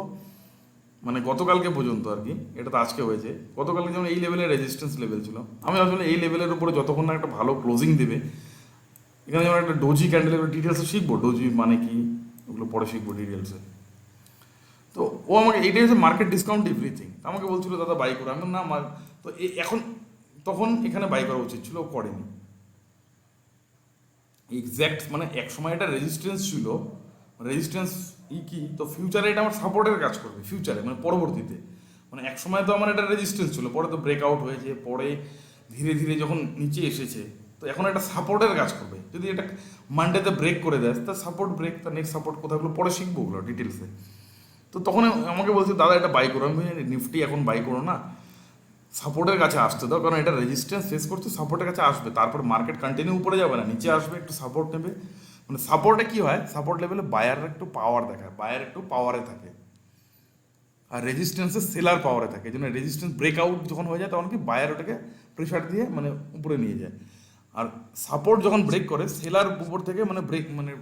A: মানে গতকালকে পর্যন্ত আর কি, এটা তো আজকে হয়েছে, গতকালকে যেমন এই লেভেলের রেজিস্ট্যান্স লেভেল ছিল, আমি আসলে এই লেভেলের উপরে যতক্ষণ না একটা ভালো ক্লোজিং দেবে, এখানে যেমন একটা ডোজি ক্যান্ডেলের ডিটেলসে শিখবো, ডোজি মানে কি ওগুলো পরে শিখবো ডিটেলসে। তো ও আমাকে এইটাই হচ্ছে মার্কেট ডিসকাউন্ট এভরিথিং, আমাকে বলছিল দাদা বাই করো, আমি বললাম, না তো এখন তখন এখানে বাই করা উচিত ছিল, ও করেনি। এক্স্যাক্ট মানে এক সময় একটা রেজিস্ট্যান্স ছিল, রেজিস্ট্যান্স কি, তো ফিউচারে এটা আমার সাপোর্টের কাজ করবে, ফিউচারে মানে পরবর্তীতে, মানে এক সময় তো আমার একটা রেজিস্ট্যান্স ছিল, পরে তো ব্রেকআউট হয়েছে, পরে ধীরে ধীরে যখন নিচে এসেছে, তো এখন একটা সাপোর্টের কাজ করবে, যদি এটা মানডেতে ব্রেক করে দেয় তার সাপোর্ট ব্রেক, তার নেক্সট সাপোর্ট কোথাগুলো পরে শিখবো ওগুলো ডিটেলসে। তো তখন আমাকে বলছে দাদা এটা বাই করো, আমি নিফটি এখন বাই করো না, সাপোর্টের কাছে আসতে দাও, কারণ এটা রেজিস্ট্যান্স ফেস করছে, সাপোর্টের কাছে আসবে, তারপর মার্কেট কন্টিনিউ উপরে যাবে না, নিচে আসবে, একটু সাপোর্ট নেবে, মানে সাপোর্টে কি হয়, সাপোর্ট লেভেলে বায়ার একটু পাওয়ার দেখায়, বায়ার একটু পাওয়ারে থাকে, আর রেজিস্ট্যান্সে সেলার পাওয়ারে থাকে, এই জন্য রেজিস্ট্যান্স ব্রেকআউট যখন হয়ে যায় তখন কি বায়ার ওটাকে প্রেশার দিয়ে মানে উপরে নিয়ে যায়, আর সাপোর্ট যখন ব্রেক করে সেলার উপর থেকে মানে ব্রেক মানে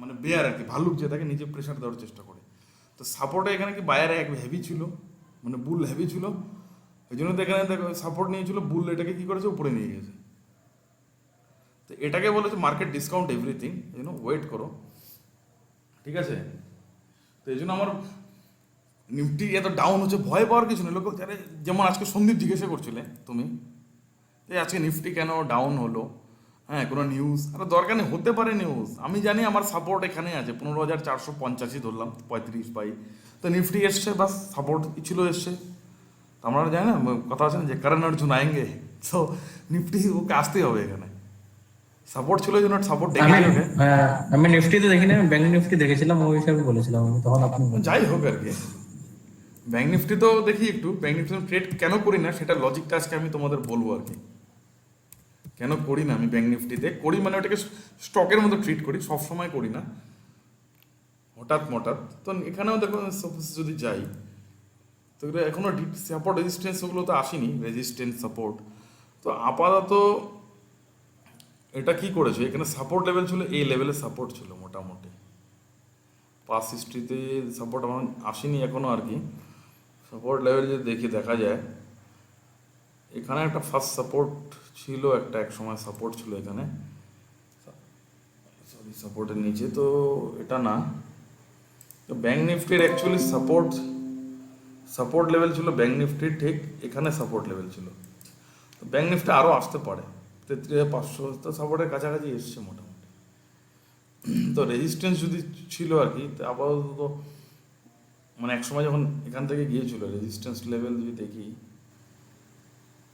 A: মানে বেয়ার আর কি, ভাল্লুক যে তাকে নিজে প্রেশার দেওয়ার চেষ্টা করে। তো সাপোর্টে এখানে কি বায়ারে এক হেভি ছিল, মানে বুল হেভি ছিল, এই জন্য তো এখানে দেখো সাপোর্ট নিয়েছিল, বুল এটাকে কি করেছে উপরে নিয়ে গেছে। তো এটাকে বলেছে মার্কেট ডিসকাউন্ট এভরিথিং, এই জন্য ওয়েট করো, ঠিক আছে। তো এই জন্য আমার নিফটি এত ডাউন হচ্ছে ভয় পাওয়ার কিছু নেই, লোক যারা যেমন আজকে সন্দীপ জিজ্ঞাসা করছিলে তুমি যে আজকে নিফটি কেন ডাউন হলো, হ্যাঁ কোনো নিউজ, আরে দরকার নেই, হতে পারে নিউজ, আমি জানি আমার সাপোর্ট এখানে আছে 15,485 ধরলাম 35 পাই, তো নিফটি এসছে বাস, সাপোর্ট ছিল এসছে, তো আমরা জানি না কথা আছে না যে কারণ অর্জুন আয়েঙ্গে, তো নিফটি ওকে আসতেই হবে এখানে, সাপোর্ট ছিল এই জন্য সাপোর্ট দেখে
B: আমি
A: ওকে,
B: আমি নিফটিতে দেখিনি, আমি ব্যাংক নিফটি দেখেছিলাম, ওই হিসাবে বলেছিলাম আমি, তখন আপনি বললেন।
A: যাই হোক আর কি। ব্যাঙ্ক নিফটি তো দেখি একটু, ব্যাঙ্ক নিফটি ট্রেড কেন করি না সেটা লজিকটা আজকে আমি তোমাদের বলবো আর কি, কেন করি না আমি ব্যাঙ্ক নিফটিতে, করি মানে ওটাকে স্টকের মতো ট্রিট করি, সব সময় করি না, হঠাৎ মঠাৎ। তো এখানেও দেখো সাপোজ যদি যাই, তো এগুলো এখনও সাপোর্ট রেজিস্ট্যান্স ওগুলো তো আসেনি, রেজিস্ট্যান্স সাপোর্ট, তো আপাতত এটা কি করেছে, এখানে সাপোর্ট লেভেল ছিল, এই লেভেলে সাপোর্ট ছিল মোটামুটি, পাস হিস্ট্রিতে সাপোর্ট আমার আসেনি এখনও আর কি, সাপোর্ট লেভেল যদি দেখি দেখা যায়, এখানে একটা ফার্স্ট সাপোর্ট ছিল, একটা এক সময় সাপোর্ট ছিল এখানে, সরি সাপোর্টের নিচে, তো এটা না, তো ব্যাঙ্ক নিফটির অ্যাকচুয়ালি সাপোর্ট লেভেল ছিল ব্যাঙ্ক নিফটির ঠিক এখানে সাপোর্ট লেভেল ছিল, তো ব্যাঙ্ক নিফটি আরও আসতে পারে 33,500, তো সাপোর্টের কাছাকাছি এসছে মোটামুটি, তো রেজিস্ট্যান্স যদি ছিল আর কি, তো আপাতত মানে এক সময় যখন এখান থেকে গিয়েছিল রেজিস্ট্যান্স লেভেল যদি দেখি,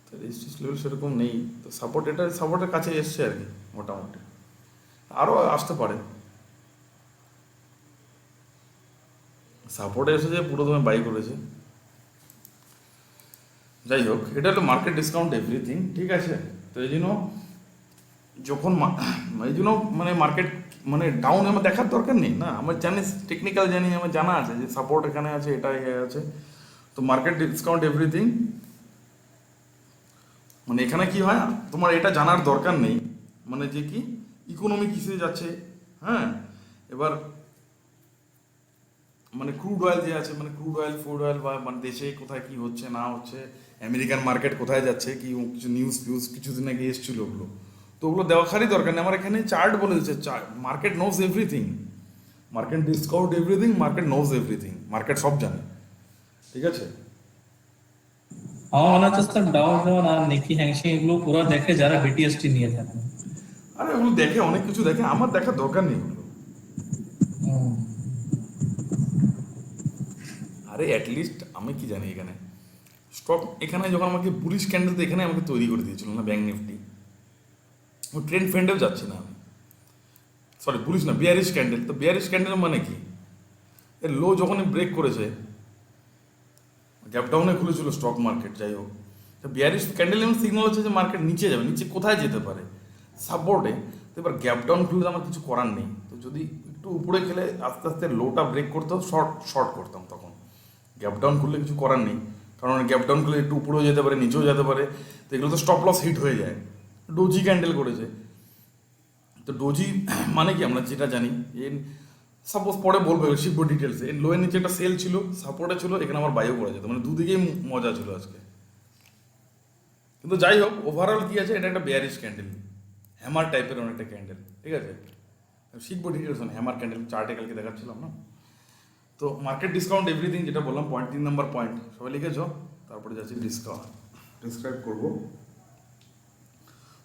A: তো রেজিস্ট্যান্স লেভেল সেরকম নেই, তো সাপোর্ট এটা সাপোর্টের কাছে এসছে আর কি মোটামুটি, আরও আসতে পারে, সাপোর্টে এসেছে পুরো তুমি বাই করেছে, যাই হোক এটা হলো মার্কেট ডিসকাউন্ট এভরিথিং, ঠিক আছে। তো এই জন্য যখন এই জন্য মানে মার্কেট মানে ডাউন আমার দেখার দরকার নেই না, আমার জানি টেকনিক্যাল জানি, আমার জানা আছে যে সাপোর্ট এখানে আছে, এটা আছে, তো মার্কেট ডিসকাউন্ট এভরিথিং, মানে এখানে কি হয় তোমার এটা জানার দরকার নেই, মানে যে কি ইকোনমি কিসে যাচ্ছে, হ্যাঁ, এবার মানে ক্রুড অয়েল যে আছে, মানে ক্রুড অয়েল ফুড অয়েল বা মানে দেশে কোথায় কি হচ্ছে না হচ্ছে, আমেরিকান মার্কেট কোথায় যাচ্ছে, কি কিছু নিউজ ফিউজ কিছুদিন আগে এসেছিল ওগুলো, তো ওগুলো দেওয়াখারই দরকার নেই, আমার এখানে চার্ট বলে দিচ্ছে, market nose everything, market discount everything, market nose everything, market সব জানে, ঠিক আছে।
B: আমার মনে হচ্ছে স্যার ডাউ জোন আর নিকি হ্যাংসিং এগুলো পুরো দেখে যারা বিটিএসটি নিয়ে থাকে।
A: আরে ওগুলো দেখে, অনেক কিছু দেখে, আমার দেখার দরকার নেই ওগুলো, আরে অ্যাটলিস্ট আমি কি জানি এখানে স্টক, এখানে যখন আমাকে বুলিশ ক্যান্ডেল তো এখানে আমাকে তৈরি করে দিয়েছিল না ব্যাঙ্ক নিফটি, ও ট্রেন্ড ফ্রেন্ডেও যাচ্ছে না আমি, সরি বুলিশ না বিয়ারিশ ক্যান্ডেল, তো বিয়ারিশ ক্যান্ডেল মানে কি, এর লো যখনই ব্রেক করেছে, গ্যাপ ডাউনে খুলেছিল স্টক মার্কেট, যাই হোক, তো বিয়ারিশ ক্যান্ডেল এমন সিগনাল হচ্ছে যে মার্কেট নিচে যাবে, নিচে কোথায় যেতে পারে সাপোর্টে, তো এবার গ্যাপ ডাউন খুললে আমার কিছু করার নেই, তো যদি একটু উপরে খেলে আস্তে আস্তে লোটা ব্রেক করতাম, শর্ট করতাম, তখন গ্যাপ ডাউন খুললে কিছু করার নেই, কারণ গ্যাপ ডাউন খুলে একটু উপরেও যেতে পারে নিচেও যেতে পারে, তো এগুলো তো স্টপ লস হিট হয়ে যায়, ডোজি ক্যান্ডেল করেছে, তো ডোজি মানে কি আমরা যেটা জানি, এর সাপোজ পরে বলবো, শিখবো ডিটেলসে। এর লোয়ের নিচে একটা সেল ছিল, সাপোর্টে ছিল, এখানে আমার বাইও করা যেত, মানে দুদিকেই মজা ছিল আজকে। কিন্তু যাই হোক, ওভারঅল কি আছে, এটা একটা বেয়ারিশ ক্যান্ডেল, হ্যামার টাইপের অনেকটা ক্যান্ডেল, ঠিক আছে। শিখবো ডিটেলস, হ্যামার ক্যান্ডেল চার্টে কালকে দেখাচ্ছিলাম না। তো মার্কেট ডিসকাউন্ট এভরিথিং যেটা বললাম, পয়েন্ট 3 নম্বর পয়েন্ট সবাই লিখেছ। তারপরে যাচ্ছি ডিসক্রাইব করবো।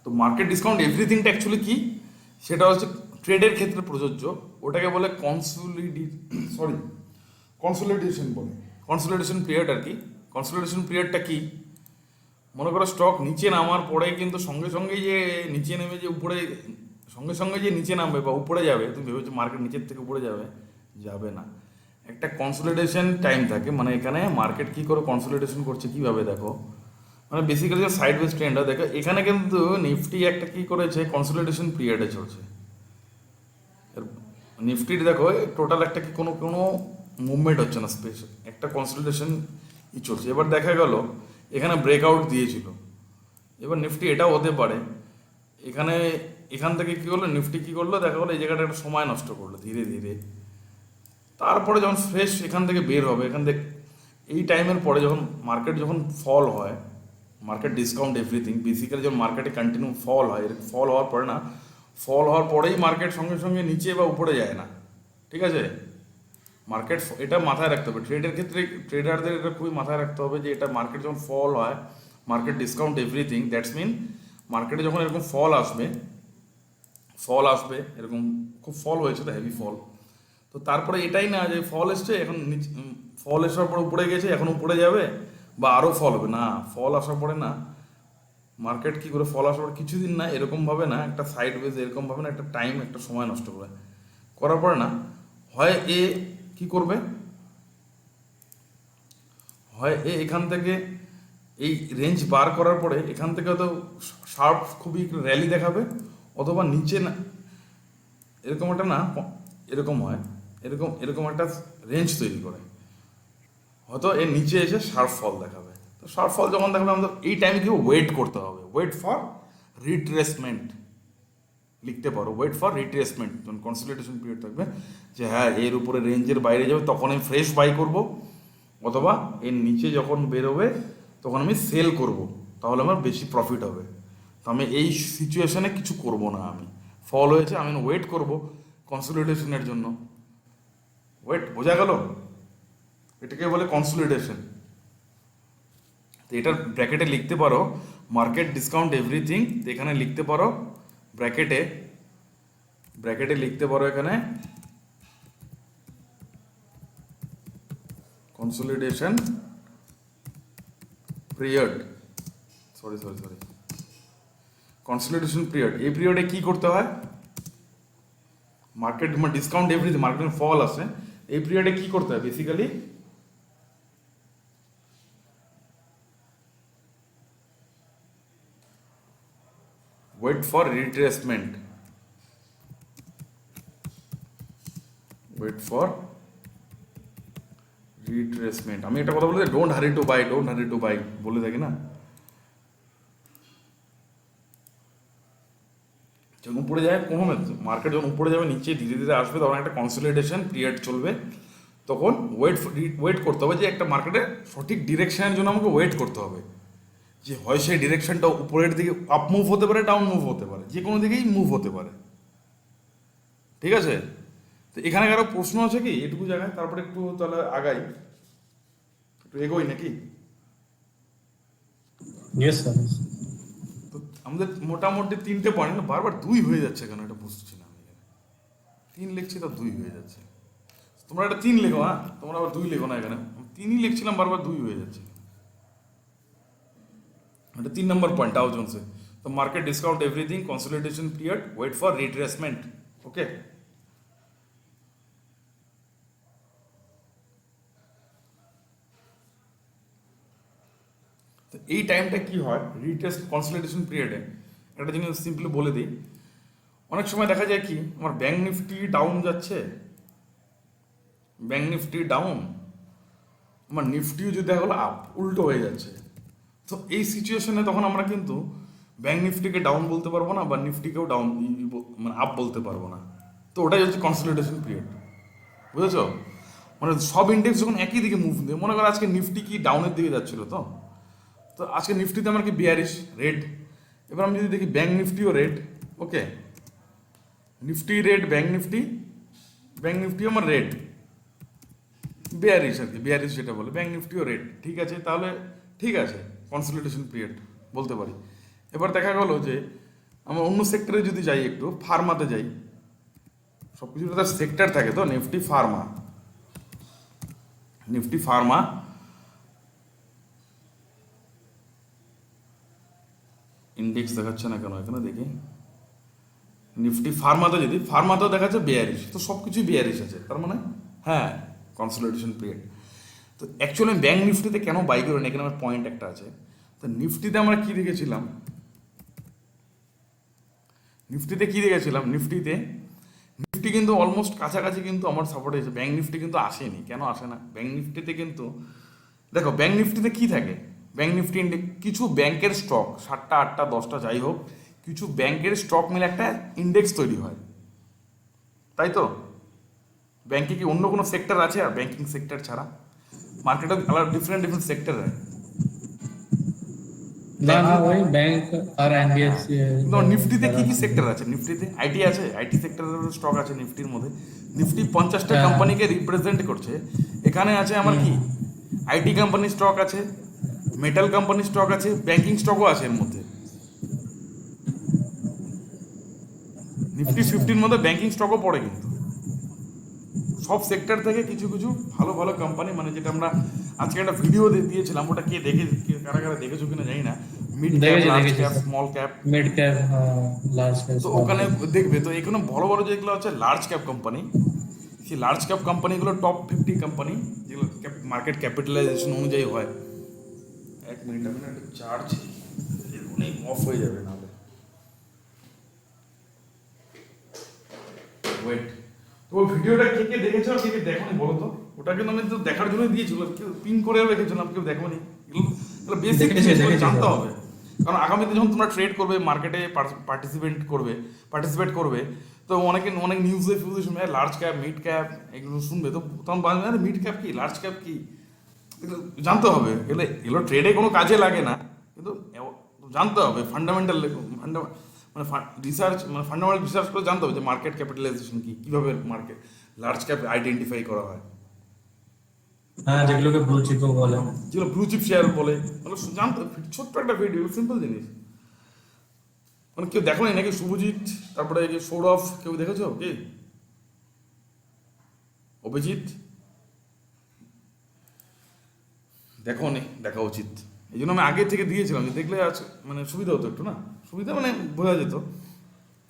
A: তো মার্কেট ডিসকাউন্ট এভরিথিংটা অ্যাকচুয়ালি কি, সেটা হচ্ছে ট্রেডের ক্ষেত্রে প্রযোজ্য। ওটাকে বলে কনসোলিডেশন বলে, কনসোলিডেশন পিরিয়ড আর কি। কনসোলিডেশন পিরিয়ডটা কি, মনে করো স্টক নিচে নামার পরে কিন্তু সঙ্গে সঙ্গে যে নিচে নেমে যে উপরে, সঙ্গে সঙ্গে যে নিচে নামবে বা উপরে যাবে, তুমি ভেবেছো মার্কেট নিচের থেকে উপরে যাবে, যাবে না। একটা কনসোলিডেশন টাইম থাকে, মানে এখানে মার্কেট কি করে কনসোলিডেশন করছে কিভাবে দেখো, মানে বেসিক্যালি যে সাইড ওয়েজ ট্রেন্ডটা দেখো, এখানে কিন্তু নিফটি একটা কি করেছে, কনসোলিডেশন পিরিয়ডে চলছে। নিফটির দেখো টোটাল একটা কি কোনো কোনো মুভমেন্ট হচ্ছে না, স্পেস একটা কনসোলিডেশন চলছে। এবার দেখা গেল এখানে ব্রেকআউট দিয়েছিল, এবার নিফটি এটাও হতে পারে এখানে, এখান থেকে কী করলো নিফটি কী করলো, দেখা গেলো এই জায়গাটা একটা সময় নষ্ট করলো ধীরে ধীরে। তারপরে যখন ফ্রেশ এখান থেকে বের হবে, এখান থেকে এই টাইমের পরে যখন মার্কেট যখন ফল হয়, মার্কেট ডিসকাউন্ট এভরিথিং বেসিক্যালি যখন মার্কেটে কন্টিনিউ ফল হয়, ফল হওয়ার পরে না, ফল হওয়ার পরেই মার্কেট সঙ্গে সঙ্গে নিচে বা উপরে যায় না, ঠিক আছে। মার্কেট এটা মাথায় রাখতে হবে ট্রেডের ক্ষেত্রে, ট্রেডারদের এটা খুবই মাথায় রাখতে হবে যে এটা মার্কেট যখন ফল হয়, market discount everything, that's mean মার্কেটে যখন এরকম ফল আসবে এরকম খুব ফল হয়েছে, তো হেভি ফল, তো তারপরে এটাই না যে ফল এসছে এখন ফল আসার পর উপরে গেছে এখন উপরে যাবে বা আরও ফল হবে না, ফল আসার পরে না মার্কেট কী করে, ফল আসার পর কিছুদিন না এরকমভাবে না, একটা সাইড ওয়েজ এরকমভাবে না, একটা টাইম একটা সময় নষ্ট করে করার পরে না, হয় এ কি করবে, হয় এ এখান থেকে এই রেঞ্জ বার করার পরে এখান থেকে হয়তো শার্প খুবই র্যালি দেখাবে, অথবা নিচে না এরকম একটা না, এরকম হয়, এরকম এরকম একটা রেঞ্জ তৈরি করে, হয়তো এর নিচে এসে শার্প ফল দেখাবে। তো শার্প ফল যখন দেখাবে আমাদের এই টাইমে কি ওয়েট করতে হবে, ওয়েট ফর রিট্রেসমেন্ট লিখতে পারো, ওয়েট ফর রিট্রেসমেন্ট। যখন কনসোলিডেশন পিরিয়ড থাকবে যে হ্যাঁ এর উপরে রেঞ্জের বাইরে যাবে তখন আমি ফ্রেশ বাই করব, অথবা এর নিচে যখন বেরোবে তখন আমি সেল করব, তাহলে আমার বেশি প্রফিট হবে। তো আমি এই সিচুয়েশনে কিছু করব না, আমি ফল হয়েছে আমি ওয়েট করব কনসোলিডেশনের জন্য। ওয়েট বোঝা গেল, এটাকে বলে কনসোলিডেশন। তো এটার ব্র্যাকেটে লিখতে পারো মার্কেট ডিসকাউন্ট এভরিথিং, তো এখানে লিখতে পারো ব্র্যাকেটে লিখতে পারো এখানে consolidation period, sorry consolidation period. এই পিরিয়ডে কি করতে হয়, মার্কেট ডিসকাউন্ট এভরিথিং, মার্কেটের ফল আসে, এই পিরিয়ডে কি করতে হয় basically, wait for retracement, wait for retracement. আমি একটা কথা বলি, ডোন্ট হারি টু বাই বলে থাকি না। যখন উপরে যায় কমে, মার্কেট যখন উপরে যাবে নিচে ধীরে ধীরে আসবে, তখন একটা কনসোলিডেশন পিরিয়ড চলবে, তখন ওয়েট করতে হবে যে একটা মার্কেটে সঠিক ডিরেকশনের জন্য আমাকে ওয়েট করতে হবে, যে হয় সেই ডিরেকশনটা উপরের দিকে আপ মুভ হতে পারে, ডাউন মুভ হতে পারে, যে কোনো দিকেই মুভ হতে পারে, ঠিক আছে। তো এখানে কারো প্রশ্ন আছে কি এটুকু জায়গায়, তারপরে একটু তাহলে আগাই, একটু এগোই নাকি।
B: Yes sir.
A: তো আমাদের মোটামুটি 3টে পয়েন্ট, বারবার 2 হয়ে যাচ্ছে কেন এটা বুঝছি না আমি, 3 লিখছি তো 2 হয়ে যাচ্ছে, তোমরা এটা 3 লেখো, হ্যাঁ তোমরা আবার 2 লেখো না, এখানে 3ই লিখছিলাম বারবার 2 হয়ে যাচ্ছে। এটা 3 নম্বর পয়েন্ট ডাউ জোন্সে। তো market discount everything, consolidation period, wait for retracement, okay. তো এই টাইমটা কি হয় রিট্রেস কনসোলিডেশন পিরিয়ডে, একটা জিনিস সিম্পলি বলে দিই, অনেক সময় দেখা যায় কি আমার ব্যাঙ্ক নিফটি ডাউন যাচ্ছে, ব্যাঙ্ক নিফটি ডাউন, আমার নিফটিও যদি দেখা গেলো আপ উল্টো হয়ে যাচ্ছে। তো এই সিচুয়েশনে তখন আমরা কিন্তু ব্যাঙ্ক নিফটিকে ডাউন বলতে পারবো না, বা নিফটিকেও ডাউন মানে আপ বলতে পারবো না। তো ওটাই হচ্ছে কনসলিডেশন পিরিয়ড, বুঝেছো? মানে সব ইন্ডেক্স যখন একই দিকে মুভ দেয়, মনে করো আজকে নিফটি কি ডাউনের দিকে যাচ্ছিল, তো তো আজকে নিফটিতে আমার কি বিয়ারিশ রেড। এবার আমি যদি দেখি ব্যাঙ্ক নিফটিও রেড, ওকে, নিফটি রেড, ব্যাঙ্ক নিফটি আমার রেড, বিয়ারিশ আর কি, বিয়ারিশ যেটা বলে, ব্যাঙ্ক নিফটিও রেড, ঠিক আছে, তাহলে ঠিক আছে, কনসলিডেশন পিরিয়ড বলতে পারি। এবার দেখা গেল যে আমরা অন্য সেক্টরে যদি যাই, একটু ফার্মাতে যাই, সব কিছু তার সেক্টর থাকে, তো নিফটি ফার্মা ইন্ডেক্স দেখাচ্ছে না কেন এখানে, দেখি নিফটি ফার্মাতেও দেখাচ্ছে বিয়ারিশ, তো সব কিছুই বিয়ারিশ আছে, তার মানে হ্যাঁ কনসলিডেশন পিরিয়ড। তো অ্যাকচুয়ালি ব্যাঙ্ক নিফটিতে কেন বাই করেন, এখানে আমার পয়েন্ট একটা আছে। তো নিফটিতে আমরা কি দেখেছিলাম, নিফটি কিন্তু অলমোস্ট কাছাকাছি কিন্তু আমার সাপোর্ট হয়েছে, ব্যাঙ্ক নিফটি কিন্তু আসেনি। কেন আসে না ব্যাঙ্ক নিফটিতে? কিন্তু দেখো ব্যাঙ্ক নিফটিতে কি থাকে, ব্যাঙ্ক নিফটি কিছু ব্যাংকের স্টক, 7টা 8টা 10টা যাই হোক, কিছু ব্যাংকের স্টক মিলে একটা ইন্ডেক্স তৈরি হয়, তাই তো? ব্যাংকে কি অন্য কোনো সেক্টর আছে আর ব্যাংকিং সেক্টর ছাড়া? মার্কেটে আলাদা ডিফারেন্ট সেক্টর হয়।
B: না না, ওই ব্যাংক আর এনবিএফসি।
A: নিফটিতে কি কি সেক্টর আছে? নিফটিতে আইটি আছে, আইটি সেক্টরের স্টক আছে নিফটির মধ্যে। নিফটি 50টা
B: হ্যাঁ।
A: কোম্পানিকে রিপ্রেজেন্ট করছে। এখানে আছে আমার কি, আইটি কোম্পানির স্টক আছে, মেটাল কোম্পানির স্টক আছে, ব্যাংকিং স্টকও আছে এর মধ্যে। নিফটি 50-র মধ্যে ব্যাংকিং স্টকও পড়ে কিন্তু। সব সেক্টর থেকে কিছু কিছু ভালো ভালো কোম্পানি, মানে যেটা আমরা আজকে একটা ভিডিও দিয়েছিলাম, ওটা কারা কারা দেখেছো কিনা জানি না, মিড ক্যাপ,
B: দেখেছি,
A: লার্জ
B: দেখেছি
A: cap,
B: sir.
A: Small cap.
B: Mid cap, large cap.
A: তো ওখানে দেখবে, তো এখানে বড় বড় যেগুলো হচ্ছে লার্জ ক্যাপ কোম্পানি, সেই লার্জ ক্যাপ কোম্পানিগুলো টপ 50 কোম্পানি, যেগুলো মার্কেট ক্যাপিটালাইজেশন অনুযায়ী হয়। এক মিনিট, আমি না একটু চার্জ এখনই অফ হয়ে যাবে, না ওয়েট। তো ওই ভিডিওটা কে কে দেখেছো আর কে কে দেখোনি বলো তো? ওটা কিন্তু আমি তো দেখার জন্য দিয়েছিল, কেউ পিন করেও রেখেছিলাম, কেউ দেখোনি। এগুলো বেসিক
B: দেখেছি, দেখেছি,
A: জানতে
B: স্যার।
A: হবে, কারণ আগামীতে যখন তোমরা ট্রেড করবে, মার্কেটে পার্টিসিপেট করবে, তো অনেক নিউজে ফিউজে শুনবে লার্জ ক্যাপ, মিড ক্যাপ, এগুলো শুনবে, তো তখন ভাববে আরে মিড ক্যাপ কি, লার্জ ক্যাপ কি, এগুলো জানতে হবে। এগুলো ট্রেডে কোনো কাজে লাগে না, কিন্তু জানতে হবে ফান্ডামেন্টাল, মানে ফান্ডামেন্টাল রিসার্চ করে জানতে হবে যে মার্কেট ক্যাপিটালাইজেশন কি, কীভাবে মার্কেট লার্জ ক্যাপ আইডেন্টিফাই করা হয়,
B: হ্যাঁ, যেগুলোকে ব্লু চিপও বলে।
A: যেগুলো ব্লু চিপ শেয়ার বলে, মানে জানতে হবে। ছোট্ট একটা ভিডিও, সিম্পল জিনিস। মানে কেউ দেখো নি নাকি? শুভজিৎ, তারপরে এই যে সৌরভ, কেউ দেখেছো কি? অভিজিৎ, দেখো নি, দেখা উচিত। এই জন্য আমি আগে থেকে দিয়েছিলাম, যে দেখলে আজ মানে সুবিধা হতো একটু, না সুবিধা মানে বোঝা যেত।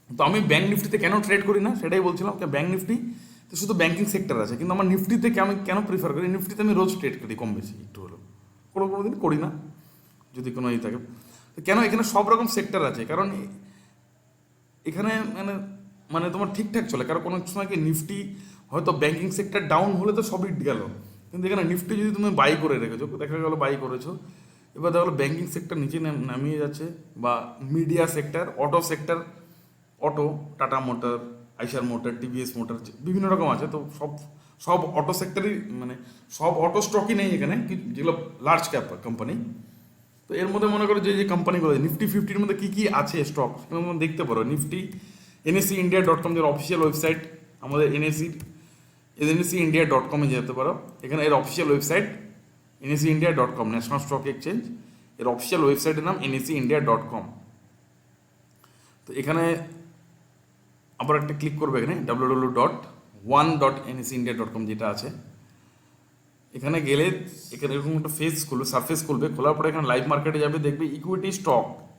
A: তো আমি ব্যাঙ্ক নিফটিতে কেন ট্রেড করি না সেটাই বলছিলাম। ব্যাঙ্ক নিফটিতে শুধু ব্যাঙ্কিং সেক্টর আছে, কিন্তু আমার নিফটিতে আমি কেন প্রিফার করি, নিফটিতে আমি রোজ ট্রেড করি কম বেশি একটু হলেও, কোনো দিন করি না যদি কোনো থাকে। তো কেন, এখানে সব রকম সেক্টর আছে, কারণ এখানে মানে মানে তোমার ঠিকঠাক চলে। কারণ কোনো সময় কি নিফটি হয়তো ব্যাঙ্কিং সেক্টর ডাউন হলে তো সবই গেল, কিন্তু এখানে নিফটি যদি তুমি বাই করে রেখেছো, দেখা গেলো বাই করেছো, এবার দেখা গেলো ব্যাঙ্কিং সেক্টর নিচে নামিয়ে যাচ্ছে, বা media sector, auto sector, auto, tata motor, আইসার মোটর, টিভিএস মোটর, বিভিন্ন রকম আছে। তো সব অটো সেক্টরই, মানে সব অটো স্টকই নেই এখানে, যেগুলো লার্জ ক্যাপ কোম্পানি। তো এর মধ্যে মনে করো যে কোম্পানিগুলো নিফটি 50-র মধ্যে কী কী আছে স্টক, সেগুলো দেখতে পারো। নিফটি NSEindia.com, যের অফিসিয়াল ওয়েবসাইট, আমাদের NSEindia.com যেতে পারো। এখানে এর official website NSEindia.com, national stock exchange, এর অফিসিয়াল ওয়েবসাইটের নাম NSEindia.com। তো এখানে আবার একটা ক্লিক করবে, এখানে www.1.nseindia.com যেটা আছে, এখানে গেলে এখানে এরকম একটা সারফেস খুলবে। খোলার পরে এখানে লাইভ মার্কেটে যাবে, দেখবে ইকুইটি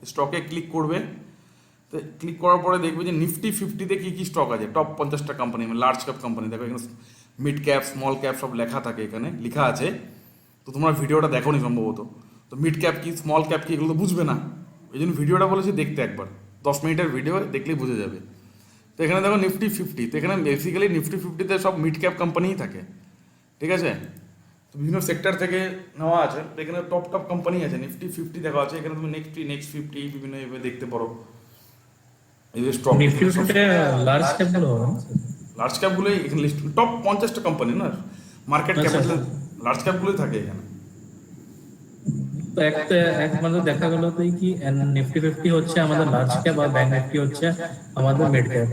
A: স্টকে ক্লিক করবে। তো ক্লিক করার পরে দেখবে যে নিফটি 50-তে কী কী স্টক আছে, টপ 50টা কোম্পানি, মানে লার্জ ক্যাপ কোম্পানি। দেখো এখানে মিড ক্যাপ, স্মল ক্যাপ সব লেখা থাকে, এখানে লেখা আছে। তো তোমরা ভিডিওটা দেখো নি সম্ভবত, তো মিড ক্যাপ কি, স্মল ক্যাপ কি, এগুলো তো বুঝবে না। এই জন্য ভিডিওটা বলেছি দেখতে, একবার 10 মিনিটের ভিডিও দেখলেই বুঝে যাবে। তো এখানে দেখো নিফটি 50, তো এখানে বেসিক্যালি নিফটি 50-তে সব মিড ক্যাপ কোম্পানিই থাকে, ঠিক আছে? তো বিভিন্ন সেক্টর থেকে নেওয়া আছে, তো এখানে টপ টপ কোম্পানি আছে, নিফটি 50 দেখা আছে, এখানে তুমি নেক্সট 50 বিভিন্ন এভাবে দেখতে পারো। এই যে স্টক
B: নিফটি ফিফটিতে লার্জ ক্যাপ গুলো হবে না?
A: লার্জ ক্যাপগুলোই এখানে লিস্ট, টপ 50টা কোম্পানি না, মার্কেট
B: আচ্ছা
A: ক্যাপিটাল লার্জ ক্যাপগুলোই থাকে এখানে।
B: তো এক মানে দেখা গেল তো কি নিফটি ফিফটি হচ্ছে আমাদের লার্জ ক্যাপ আর ব্যাংক নিফটি হচ্ছে আমাদের মিড ক্যাপ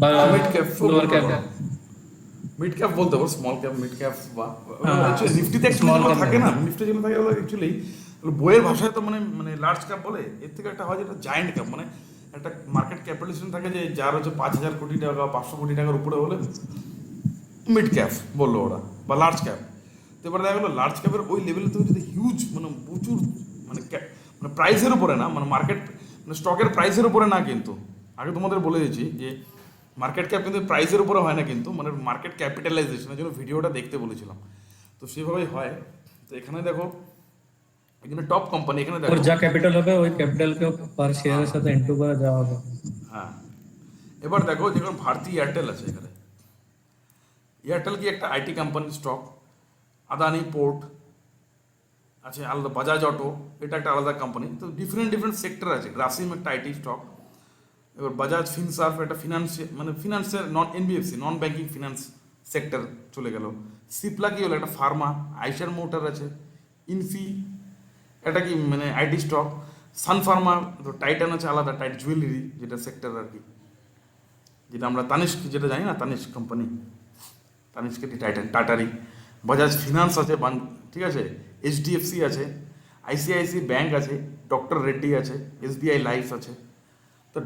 B: বা
A: mid cap
B: lower cap.
A: Mid cap বলতে পারো, স্মল ক্যাপ, মিড ক্যাপ বা নিফটিতে
B: Small
A: অ্যাকচুয়ালি
B: cap
A: থাকে না, নিফটি যেগুলো থাকে ওগুলো অ্যাকচুয়ালি বইয়ের ভাষায় তো মানে মানে লার্জ ক্যাপ বলে, এর থেকে একটা হয় যেটা জায়ান্ট ক্যাপ, মানে একটা মার্কেট ক্যাপিটালাইজেশন থাকে যে যার হচ্ছে 5,000 কোটি টাকা 500 কোটি টাকার উপরে হলে মিড ক্যাপ বললো ওরা, বা লার্জ ক্যাপ। তো এবার দেখা গেলো লার্জ ক্যাপের ওই লেভেলে তুমি যদি হিউজ মানে প্রচুর মানে মানে প্রাইসের উপরে না, মানে মার্কেট মানে স্টকের প্রাইসের উপরে না, কিন্তু আগে তোমাদের বলে দিয়েছি যে মার্কেট ক্যাপ কিন্তু প্রাইসের উপরে হয় না, কিন্তু মানে মার্কেট ক্যাপিটালাইজেশনের জন্য ভিডিওটা দেখতে বলেছিলাম, তো সেভাবেই হয়। তো এখানে দেখো, এখানে টপ কোম্পানি, এখানে দেখো
B: ওর যা ক্যাপিটাল হবে ওই ক্যাপিটালকে পার শেয়ারের সাথে ইনটু করে দেওয়া হবে।
A: হ্যাঁ, এবার দেখো যেখানে ভারতী এয়ারটেল আছে, এখানে এয়ারটেল কি একটা আইটি কোম্পানির স্টক, আদানি পোর্ট আছে আলাদা, বাজাজ অটো এটা একটা আলাদা কোম্পানি, তো ডিফারেন্ট সেক্টর আছে। গ্রাসিম একটা আইটি স্টক, এবার বাজাজ ফিনসার্ভ একটা ফিনান্সিয়াল মানে financial non NBFC non banking finance sector চলে গেল। সিপলা কি হলো একটা ফার্মা, আইসার মোটর আছে, ইনফি এটা কি মানে আইটি স্টক, সান ফার্মা, তো টাইটান আছে আলাদা, টাইট জুয়েলারি যেটা সেক্টর আর কি, যেটা আমরা তানিস্ক যেটা জানি না, Tanishq company, Tanishq Titan টাটারি। Bajaj finance আছে ঠিক আছে, এইচডিএফসি আছে, আইসিআইসি ব্যাংক আছে, ডক্টর রেড্ডি আছে, এসবিআই লাইফ আছে। তো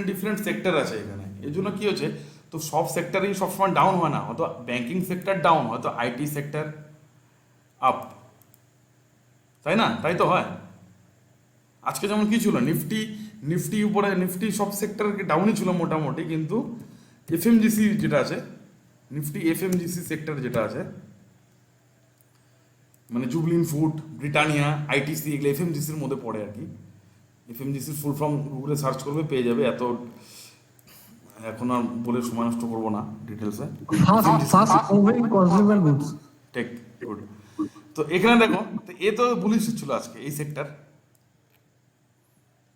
A: ডিফারেন্ট সেক্টর আছে এখানে, এই জন্য কী হচ্ছে, তো সব সেক্টরেই সবসময় ডাউন হয় না, হয়তো ব্যাংকিং সেক্টর ডাউন, হয়তো আইটি সেক্টর আপ, তাই না? তাই তো হয়। আজকে যেমন কি ছিল, নিফটি উপরে, নিফটি সব সেক্টর ডাউনই ছিল মোটামুটি, কিন্তু এফএমজিসি যেটা আছে, নিফটি এফএমজিসি সেক্টর যেটা আছে, মানে জুবলিন ফুড, ব্রিটানিয়া, আইটিসি, এগুলো এফএমজিসির মধ্যে পড়ে আর কি। এফএমজিসির ফুল ফর্ম গুগলে সার্চ করবে পেয়ে যাবে, এত এখন আর বলে সময় নষ্ট করবো না ডিটেলসে।
C: Fast moving consumer goods.
A: Take good. তো এখানে দেখো, তো এ তো বুলিশ ছিল আজকে এই সেক্টর।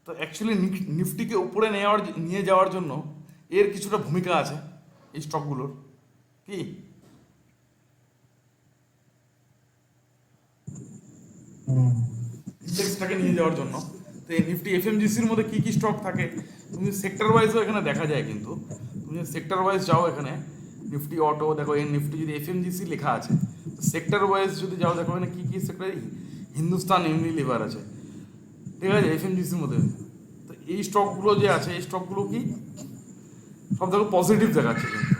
A: তো অ্যাকচুয়ালি নিফটিকে উপরে নিয়ে যাওয়ার জন্য এর কিছুটা ভূমিকা আছে এই স্টকগুলোর, কি ইন্ডেক্সটাকে নিয়ে যাওয়ার জন্য। তো এই নিফটি এফএমজিসির মধ্যে কী কী স্টক থাকে, তুমি সেক্টর ওয়াইজও এখানে দেখা যায়, কিন্তু তুমি সেক্টর ওয়াইজ যাও এখানে, নিফটি অটো দেখো, এই নিফটি যদি এফএমজিসি লেখা আছে, তো সেক্টর ওয়াইজ যদি যাও দেখো এখানে কী কী সেক্টর, হিন্দুস্তান ইউনিলিভার আছে, ঠিক আছে এফএমজিসির মধ্যে। তো এই স্টকগুলো যে আছে, এই স্টকগুলো কি সব দেখো পজিটিভ দেখাচ্ছে, কিন্তু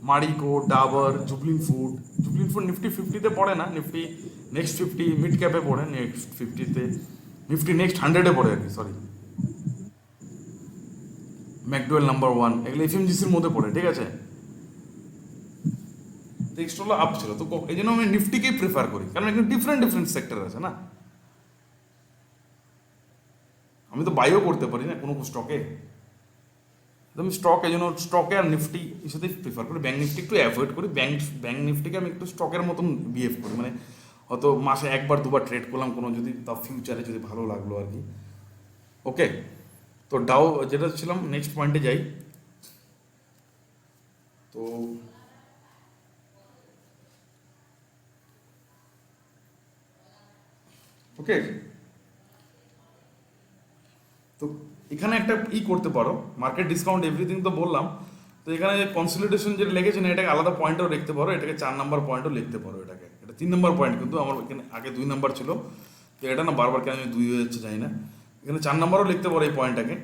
A: মারিকো, ডাবর, জুবলিন ফুড নিফটি 50-তে পড়ে না, নিফটি নেক্সট 50 মিড ক্যাপে পড়ে, নেক্সট 50-তে, নিফটি নেক্সট 100-এ পড়ে আর কি, সরি। ম্যাকডোয়েল নাম্বার 1 এগুলো এফএমজিসির মধ্যে পড়ে, ঠিক আছে। নেক্সট হলো আপ ছিল, তো এই জন্য আমি নিফটিকেই প্রেফার করি, কারণ এখানে ডিফারেন্ট সেক্টর আছে না, আমি তো বাইও করতে পারি না কোনো স্টকে, আমি স্টক এই জন্য স্টকে আর নিফটি এর সাথে প্রিফার করি। ব্যাঙ্ক নিফটি একটু অ্যাভয়েড করি, ব্যাঙ্ক নিফটিকে আমি একটু স্টকের মতন বিহেভ করি, মানে হয়তো মাসে একবার দুবার ট্রেড করলাম কোনো, যদি তা ফিউচারে যদি ভালো লাগলো আর কি। ওকে, তো ডাও যেটা ছিলাম, নেক্সট পয়েন্টে যাই। তো ওকে, তো এখানে একটা করতে পারো, মার্কেট ডিসকাউন্ট এভরিথিং তো বললাম, তো এখানে কনসলিডেশন যেটা লিখেছে না, এটাকে আলাদা পয়েন্টও লিখতে পারো, এটাকে 4 নম্বর পয়েন্টও লিখতে পারো, এটাকে এটা 3 নম্বর পয়েন্ট, কিন্তু আমার এখানে আগে 2 নম্বর ছিল, তো এটা না বারবার কেন 2 হয়ে যাচ্ছে জানি না, এখানে 4 নম্বরও লিখতে পারো এই পয়েন্টটাকে।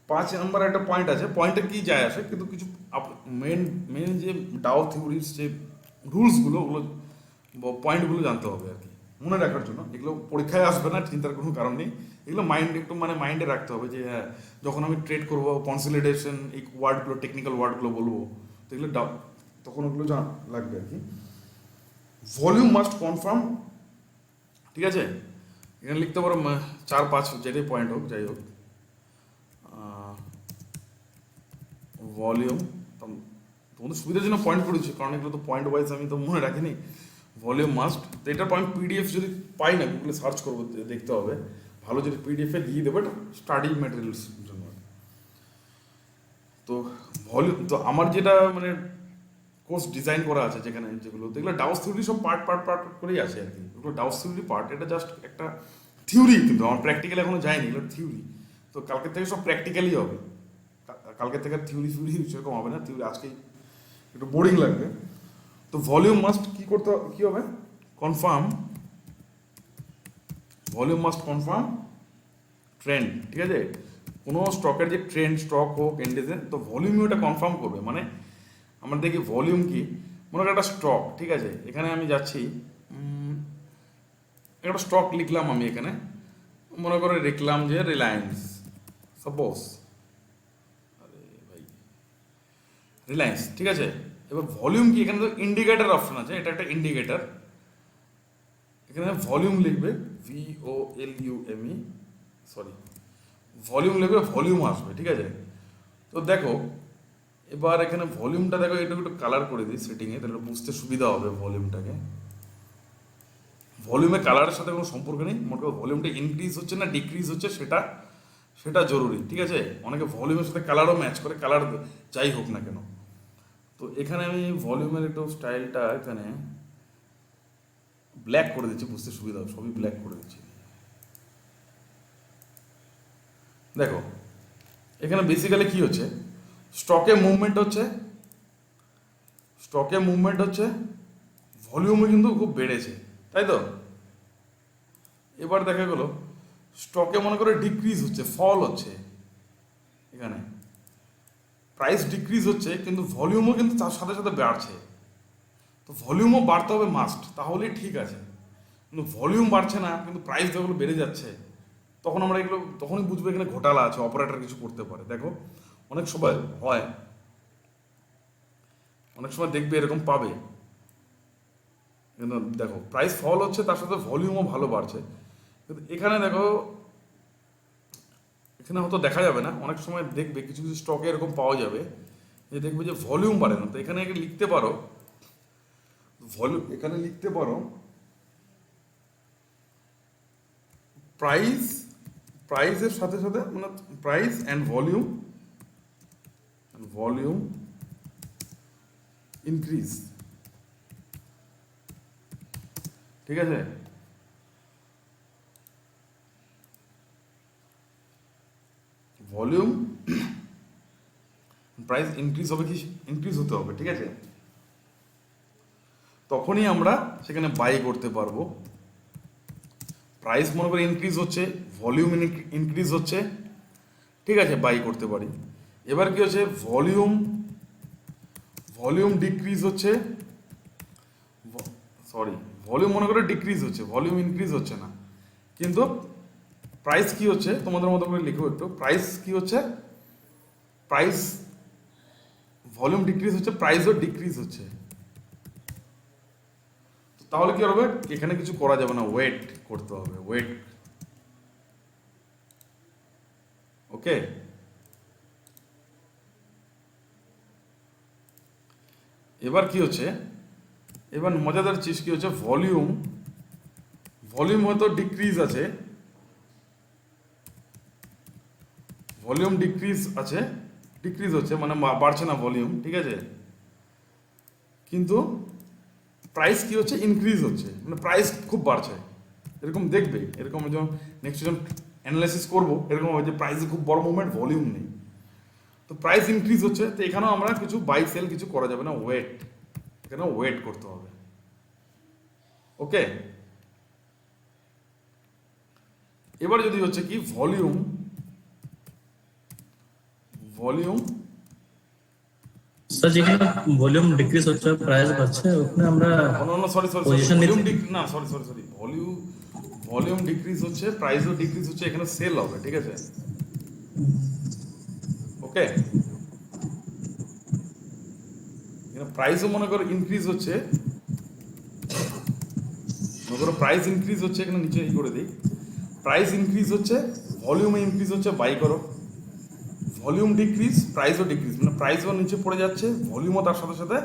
A: 5 নম্বর একটা পয়েন্ট আছে, পয়েন্টে কি যায় আসে, কিন্তু কিছু মেন যে ডাও থিওরির যে রুলসগুলো, ওগুলো পয়েন্টগুলো জানতে হবে আর কি, মনে রাখার জন্য। এগুলো পরীক্ষায় আসবে না, চিন্তার কোনো কারণ নেই, এগুলো একটু মানে মাইন্ডে রাখতে হবে যে হ্যাঁ, যখন আমি ট্রেড করবো, কনসলিডেশন এই ওয়ার্ডগুলো, টেকনিক্যাল ওয়ার্ডগুলো বলবো, তো এগুলো তখন ওগুলো লাগবে আর কি। ভলিউম মাস্ট কনফার্ম, ঠিক আছে, এখানে লিখতে পারো 4-5 যেটাই পয়েন্ট হোক, যাই হোক, ভলিউম তোমাদের সুবিধার জন্য পয়েন্ট করেছি, কারণ এগুলো তো পয়েন্ট ওয়াইজ আমি তো মনে রাখিনি। Volume must. তো এটার আমি পিডিএফ যদি পাই না, গুগলে সার্চ করবো, দেখতে হবে ভালো, যদি পিডিএফে দিয়ে দেবো, এটা স্টাডি ম্যাটেরিয়ালস জন্য। তো ভলিউম, তো আমার যেটা মানে কোর্স ডিজাইন করা আছে যেখানে, যেগুলো দেখলে ডাউস থিওরি সব পার্ট পার্ট পার্ট করেই আছে আর কি। এগুলো ডাউস থিওরি পার্ট, এটা জাস্ট একটা থিওরি, কিন্তু আমার প্র্যাকটিক্যাল এখনো যায়নি, এগুলো থিওরি। তো কালকে থেকে সব প্র্যাকটিক্যালই হবে, কালকে থেকে থিওরি ফিওরি সেরকম হবে না, থিওরি আজকেই একটু বোরিং লাগবে। তো ভলিউম মাস্ট কি করতে, কি হবে, confirm, volume must confirm trend, ঠিক আছে। কোনো স্টকের যে ট্রেন্ড, স্টক হোক ইন্ডিসে, তো ভলিউমই ওটা কনফার্ম করবে। মানে আমরা দেখি ভলিউম কি, মনে করি একটা স্টক, ঠিক আছে, এখানে আমি যাচ্ছি, একটা স্টক লিখলাম আমি এখানে, মনে করে লিখলাম যে রিলায়েন্স, সাপোজ রিলায়েন্স, ঠিক আছে। এবার ভলিউম কি, এখানে তো ইন্ডিকেটার অপশন আছে, এটা একটা ইন্ডিকেটার, এখানে ভলিউম লিখবে, VOLUME, সরি, ভলিউম লিখবে, ভলিউম আসবে, ঠিক আছে। তো দেখো এবার এখানে ভলিউমটা দেখো, এটা একটু কালার করে দিই সেটিংয়ে, তাহলে বুঝতে সুবিধা হবে ভলিউমটাকে। ভলিউমে কালারের সাথে কোনো সম্পর্ক নেই, মোট কথা ভলিউমটা ইনক্রিজ হচ্ছে না ডিক্রিজ হচ্ছে সেটা সেটা জরুরি, ঠিক আছে। অনেকে ভলিউমের সাথে কালারও ম্যাচ করে, কালার যাই হোক না কেন। তো এখানে আমি ভলিউমের একটু স্টাইলটা এখানে ব্ল্যাক করে দিচ্ছি, বুঝতে সুবিধা হবে, সবই ব্ল্যাক করে দিচ্ছি। দেখো এখানে বেসিক্যালি কি হচ্ছে, স্টকে মুভমেন্ট হচ্ছে, স্টকে মুভমেন্ট হচ্ছে, ভলিউমও কিন্তু খুব বেড়েছে, তাই তো। এবার দেখা গেল স্টকে মনে করে ডিক্রিজ হচ্ছে, ফল হচ্ছে, এখানে প্রাইস ডিক্রিজ হচ্ছে কিন্তু ভলিউমও কিন্তু তার সাথে সাথে বাড়ছে। তো ভলিউমও বাড়তে হবে মাস্ট, তাহলেই ঠিক আছে। কিন্তু ভলিউম বাড়ছে না কিন্তু প্রাইস যেগুলো বেড়ে যাচ্ছে, তখন আমরা এগুলো তখনই বুঝবো এখানে ঘোটালা আছে, অপারেটর কিছু করতে পারে। দেখো অনেক সময় হয়, অনেক সময় দেখবে এরকম পাবে, কিন্তু দেখো প্রাইস ফল হচ্ছে তার সাথে ভলিউমও ভালো বাড়ছে। কিন্তু এখানে দেখো, এখানে হয়তো দেখা যাবে না, অনেক সময় দেখবে কিছু কিছু স্টকে এরকম পাওয়া যাবে যে দেখবে যে ভলিউম বাড়ে না। তো এখানে লিখতে পারো ভলিউম, এখানে লিখতে পারো প্রাইস, প্রাইসের সাথে সাথে মানে price and volume, volume increase, ঠিক আছে। ভলিউম প্রাইস ইনক্রিজ হবে, কি ইনক্রিজ হতে হবে, ঠিক আছে। তখনই আমরা সেখানে বাই করতে পারবো। প্রাইস মনে করে ইনক্রিজ হচ্ছে, ভলিউম ইনক্রিজ হচ্ছে, ঠিক আছে, বাই করতে পারি। এবার কি হচ্ছে, ভলিউম, ভলিউম ডিক্রিজ হচ্ছে, সরি, ভলিউম মনে করে ডিক্রিজ হচ্ছে, ভলিউম ইনক্রিজ হচ্ছে না, কিন্তু প্রাইস কি হচ্ছে, তোমাদের মতো করে লিখো একটু, প্রাইস কি হচ্ছে, প্রাইস, ভলিউম ডিক্রিজ হচ্ছে, প্রাইসও ডিক্রিজ হচ্ছে। তাহলে কি হবে, এখানে কিছু করা যাবে না, ওয়েট করতে হবে, ওয়েট, ওকে। এবার কি হচ্ছে, এবার মজাদার চিজ কি হচ্ছে, ভলিউম, ভলিউম হয়তো ডিক্রিজ আছে, ভলিউম ডিক্রিজ আছে, ডিক্রিজ হচ্ছে মানে বাড়ছে না ভলিউম, ঠিক আছে, কিন্তু প্রাইস কি হচ্ছে, ইনক্রিজ হচ্ছে, মানে প্রাইস খুব বাড়ছে, এরকম দেখবে, এরকম যখন নেক্সট যখন অ্যানালাইসিস করবো এরকম হবে যে প্রাইসে খুব বড় মুভমেন্ট, ভলিউম নেই, তো প্রাইস ইনক্রিজ হচ্ছে। তো এখানেও আমরা কিছু বাই সেল কিছু করা যাবে না, ওয়েট, এখানে ওয়েট করতে হবে, ওকে। এবার যদি হচ্ছে কি ভলিউম, ভলিউম,
B: স্যার যেখানে ভলিউম ডিক্রিজ হচ্ছে প্রাইস বাড়ছে ওখানে আমরা
A: সরি সরি
B: পজিশন
A: ভলিউম
B: নিতে,
A: না sorry sorry sorry volume, volume decrease হচ্ছে, প্রাইসও ডিক্রিজ হচ্ছে, এখানে সেল হবে, ঠিক আছে, ওকে। এখানে প্রাইসও মনে করো ইনক্রিজ হচ্ছে, মনে করো প্রাইস ইনক্রিজ হচ্ছে, এখানে নিচে এই করে দিই, প্রাইস ইনক্রিজ হচ্ছে, ভলিউমে ইনক্রিজ হচ্ছে, বাই করো। ভলিউম ডিক্রিজ, প্রাইসও ডিক্রিজ, মানে প্রাইসও নিচে পড়ে যাচ্ছে, ভলিউমও তার সাথে সাথে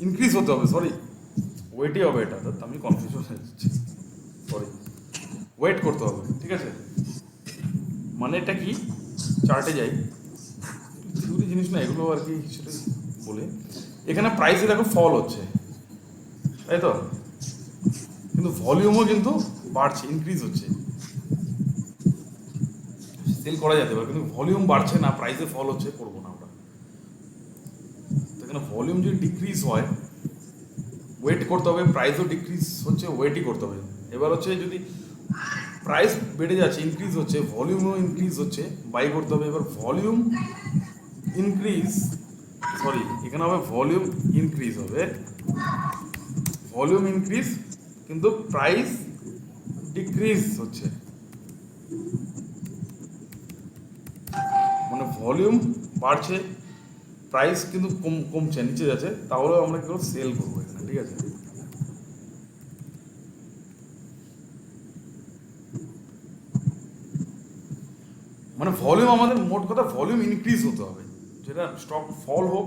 A: ইনক্রিজ হতে হবে, সরি ওয়েটই হবে এটা, তো আমি কনফিউশন হয়ে যাচ্ছি, সরি। ওয়েট করতে হবে, ঠিক আছে। মানে এটা কি, চার্টে যাই, থিওরি জিনিস না এগুলো আর কি সেটা বলে। এখানে প্রাইসে দেখো ফল হচ্ছে, তাই তো, কিন্তু ভলিউমও কিন্তু বাড়ছে, ইনক্রিজ হচ্ছে, সেল করা যেতে পারে, কিন্তু ভলিউম বাড়ছে না, প্রাইসে ফল হচ্ছে, করবো না আমরা। তো এখানে ভলিউম যদি ডিক্রিজ হয়, ওয়েট করতে হবে, প্রাইসও ডিক্রিজ হচ্ছে, ওয়েটই করতে হবে। এবার হচ্ছে যদি প্রাইস বেড়ে যাচ্ছে, ইনক্রিজ হচ্ছে, ভলিউমও ইনক্রিজ হচ্ছে, বাই করতে হবে। এবার ভলিউম ইনক্রিজ, সরি এখানে হবে ভলিউম ইনক্রিজ হবে, ভলিউম ইনক্রিজ কিন্তু প্রাইস ডিক্রিজ হচ্ছে, মানে ভলিউম বাড়ছে, প্রাইস কিন্তু কমছে, নিচে যাচ্ছে, তাহলে আমরা কি করবো, সেল করবো এখানে, ঠিক আছে। মানে ভলিউম আমাদের মোট কথা ভলিউম ইনক্রিজ হতে হবে, যেটা স্টক ফল হোক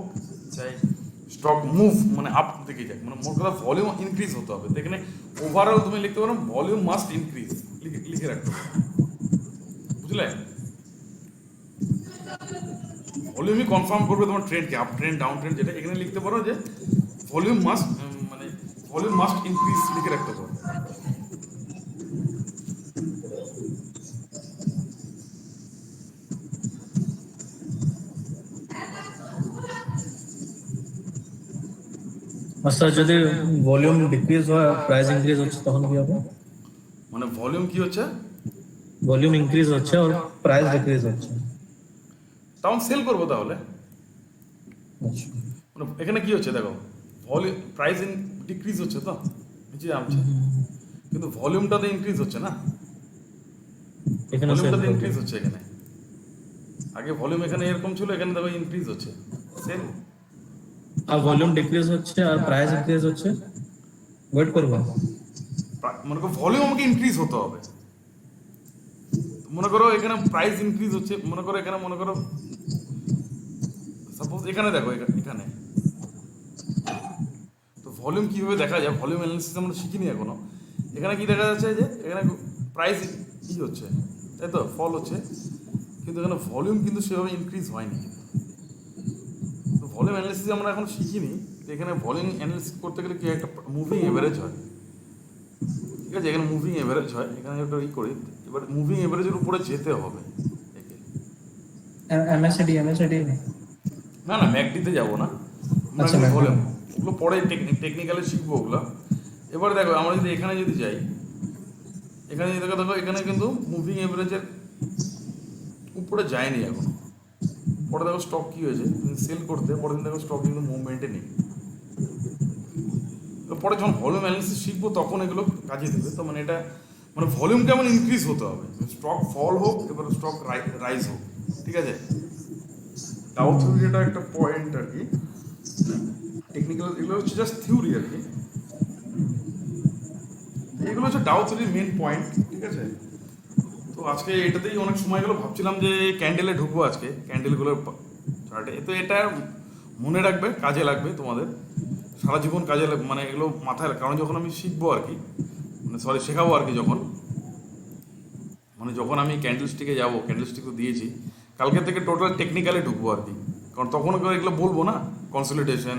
A: চাই স্টক মুভ মানে আপ দিকে যাক, মানে মোট কথা ভলিউম ইনক্রিজ হতে হবে। তো এখানে ওভারঅল তুমি লিখতে পারো ভলিউম মাস্ট ইনক্রিজ, লিখে রাখতে পারো, বুঝলে। ভলিউমই কনফার্ম করবে তোমার ট্রেন্ডকে, আপ ট্রেন্ড ডাউন ট্রেন্ড, যেটা এখানে লিখতে পারো যে ভলিউম মাস্ট, মানে ভলিউম মাস্ট ইনক্রিজ লিখে রাখতে পারো।
B: আচ্ছা, যদি ভলিউম ডিক্রিজ হয় প্রাইস ইনক্রিজ হচ্ছে তখন কি হবে?
A: মানে ভলিউম কি হচ্ছে,
B: ভলিউম ইনক্রিজ হচ্ছে আর প্রাইস ডিক্রিজ হচ্ছে।
A: তখন সেল করবো তাহলে।
B: আচ্ছা,
A: মানে এখানে কি হচ্ছে দেখো, ভলিউম প্রাইস ডিক্রিজ হচ্ছে তো, নিচে নামছে, কিন্তু ভলিউমটা তো ইনক্রিজ হচ্ছে না,
B: এখানে সেল
A: ভলিউমটা তো
B: করবে।
A: ইনক্রিজ হচ্ছে এখানে। আগে ভলিউম এখানে এরকম ছিল, এখানে দেখো ইনক্রিজ হচ্ছে, সেল।
B: আর ভলিউম ডিক্রিজ হচ্ছে আর প্রাইস ইনক্রিজ হচ্ছে, ওয়েট করবো।
A: মনে করো ভলিউম আমাকে ইনক্রিজ হতে হবে, মনে করো এখানে প্রাইস ইনক্রিজ হচ্ছে, মনে করো এখানে, মনে করো সাপোজ এখানে দেখো, এখানে তো ভলিউম কিভাবে দেখা যায়, ভলিউম অ্যানালিসিস আমরা শিখিনি এখনো। এখানে কি দেখা যাচ্ছে যে এখানে প্রাইস কি হচ্ছে, তাই তো, ফল হচ্ছে, কিন্তু এখানে ভলিউম কিন্তু সেভাবে ইনক্রিজ হয়নি। তো ভলিউম অ্যানালিসিস আমরা এখন শিখিনি, তো এখানে ভলিউম অ্যানালিসিস করতে গেলে কি একটা মুভিং এভারেজ হয়, ঠিক আছে, এখানে মুভিং এভারেজ হয়, এখানে একটা ই করি, এবার মুভিং এভারেজের উপরে যেতে হবে একে।
B: এমএসআইডি
A: না না, ম্যাকডিতে যাবো না আমরা,
B: আচ্ছা,
A: এখন
B: MACD
A: ভলিউম ওগুলো পরে টেকনিক্যালে শিখবো ওগুলো। এবার দেখো আমরা যদি এখানে যদি যাই, এখানে যদি দেখো, দেখো এখানে কিন্তু মুভিং এভারেজের উপরে যায়নি এখনো। পরে দেখো স্টক কি হয়েছে, সেল করতে পরে দিন দেখো স্টক কিন্তু মুভমেন্টে নেই। তো পরে যখন ভলিউম অ্যানালিসিস শিখবো তখন এগুলো কাজে দেবে। তো মানে এটা মানে ভলিউম কেমন ইনক্রিজ হতে হবে, স্টক ফল হোক এবার স্টক রাইজ হোক, ঠিক আছে। ডাউ থিওরি এটা একটা পয়েন্ট আর কি, টেকনিক্যাল এগুলো হচ্ছে জাস্ট থিওরি আর কি, এগুলো হচ্ছে ডাউ থিওরির মেন পয়েন্ট, ঠিক আছে। তো আজকে এটাতেই অনেক সময় গেলো, ভাবছিলাম যে ক্যান্ডেলে ঢুকবো আজকে, ক্যান্ডেলগুলোর চার্টে। তো এটা মনে রাখবে, কাজে লাগবে তোমাদের সারা জীবন, কাজে মানে এগুলো মাথায়, কারণ যখন আমি শিখবো আর কি, মানে সরি শেখাবো আর কি, যখন মানে যখন আমি ক্যান্ডেলস্টিকে যাবো, ক্যান্ডেলস্টিক তো দিয়েছি, কালকে থেকে টোটাল টেকনিক্যালে ঢুকবো আর কি, কারণ তখন এগুলো বলবো না, কনসলিডেশন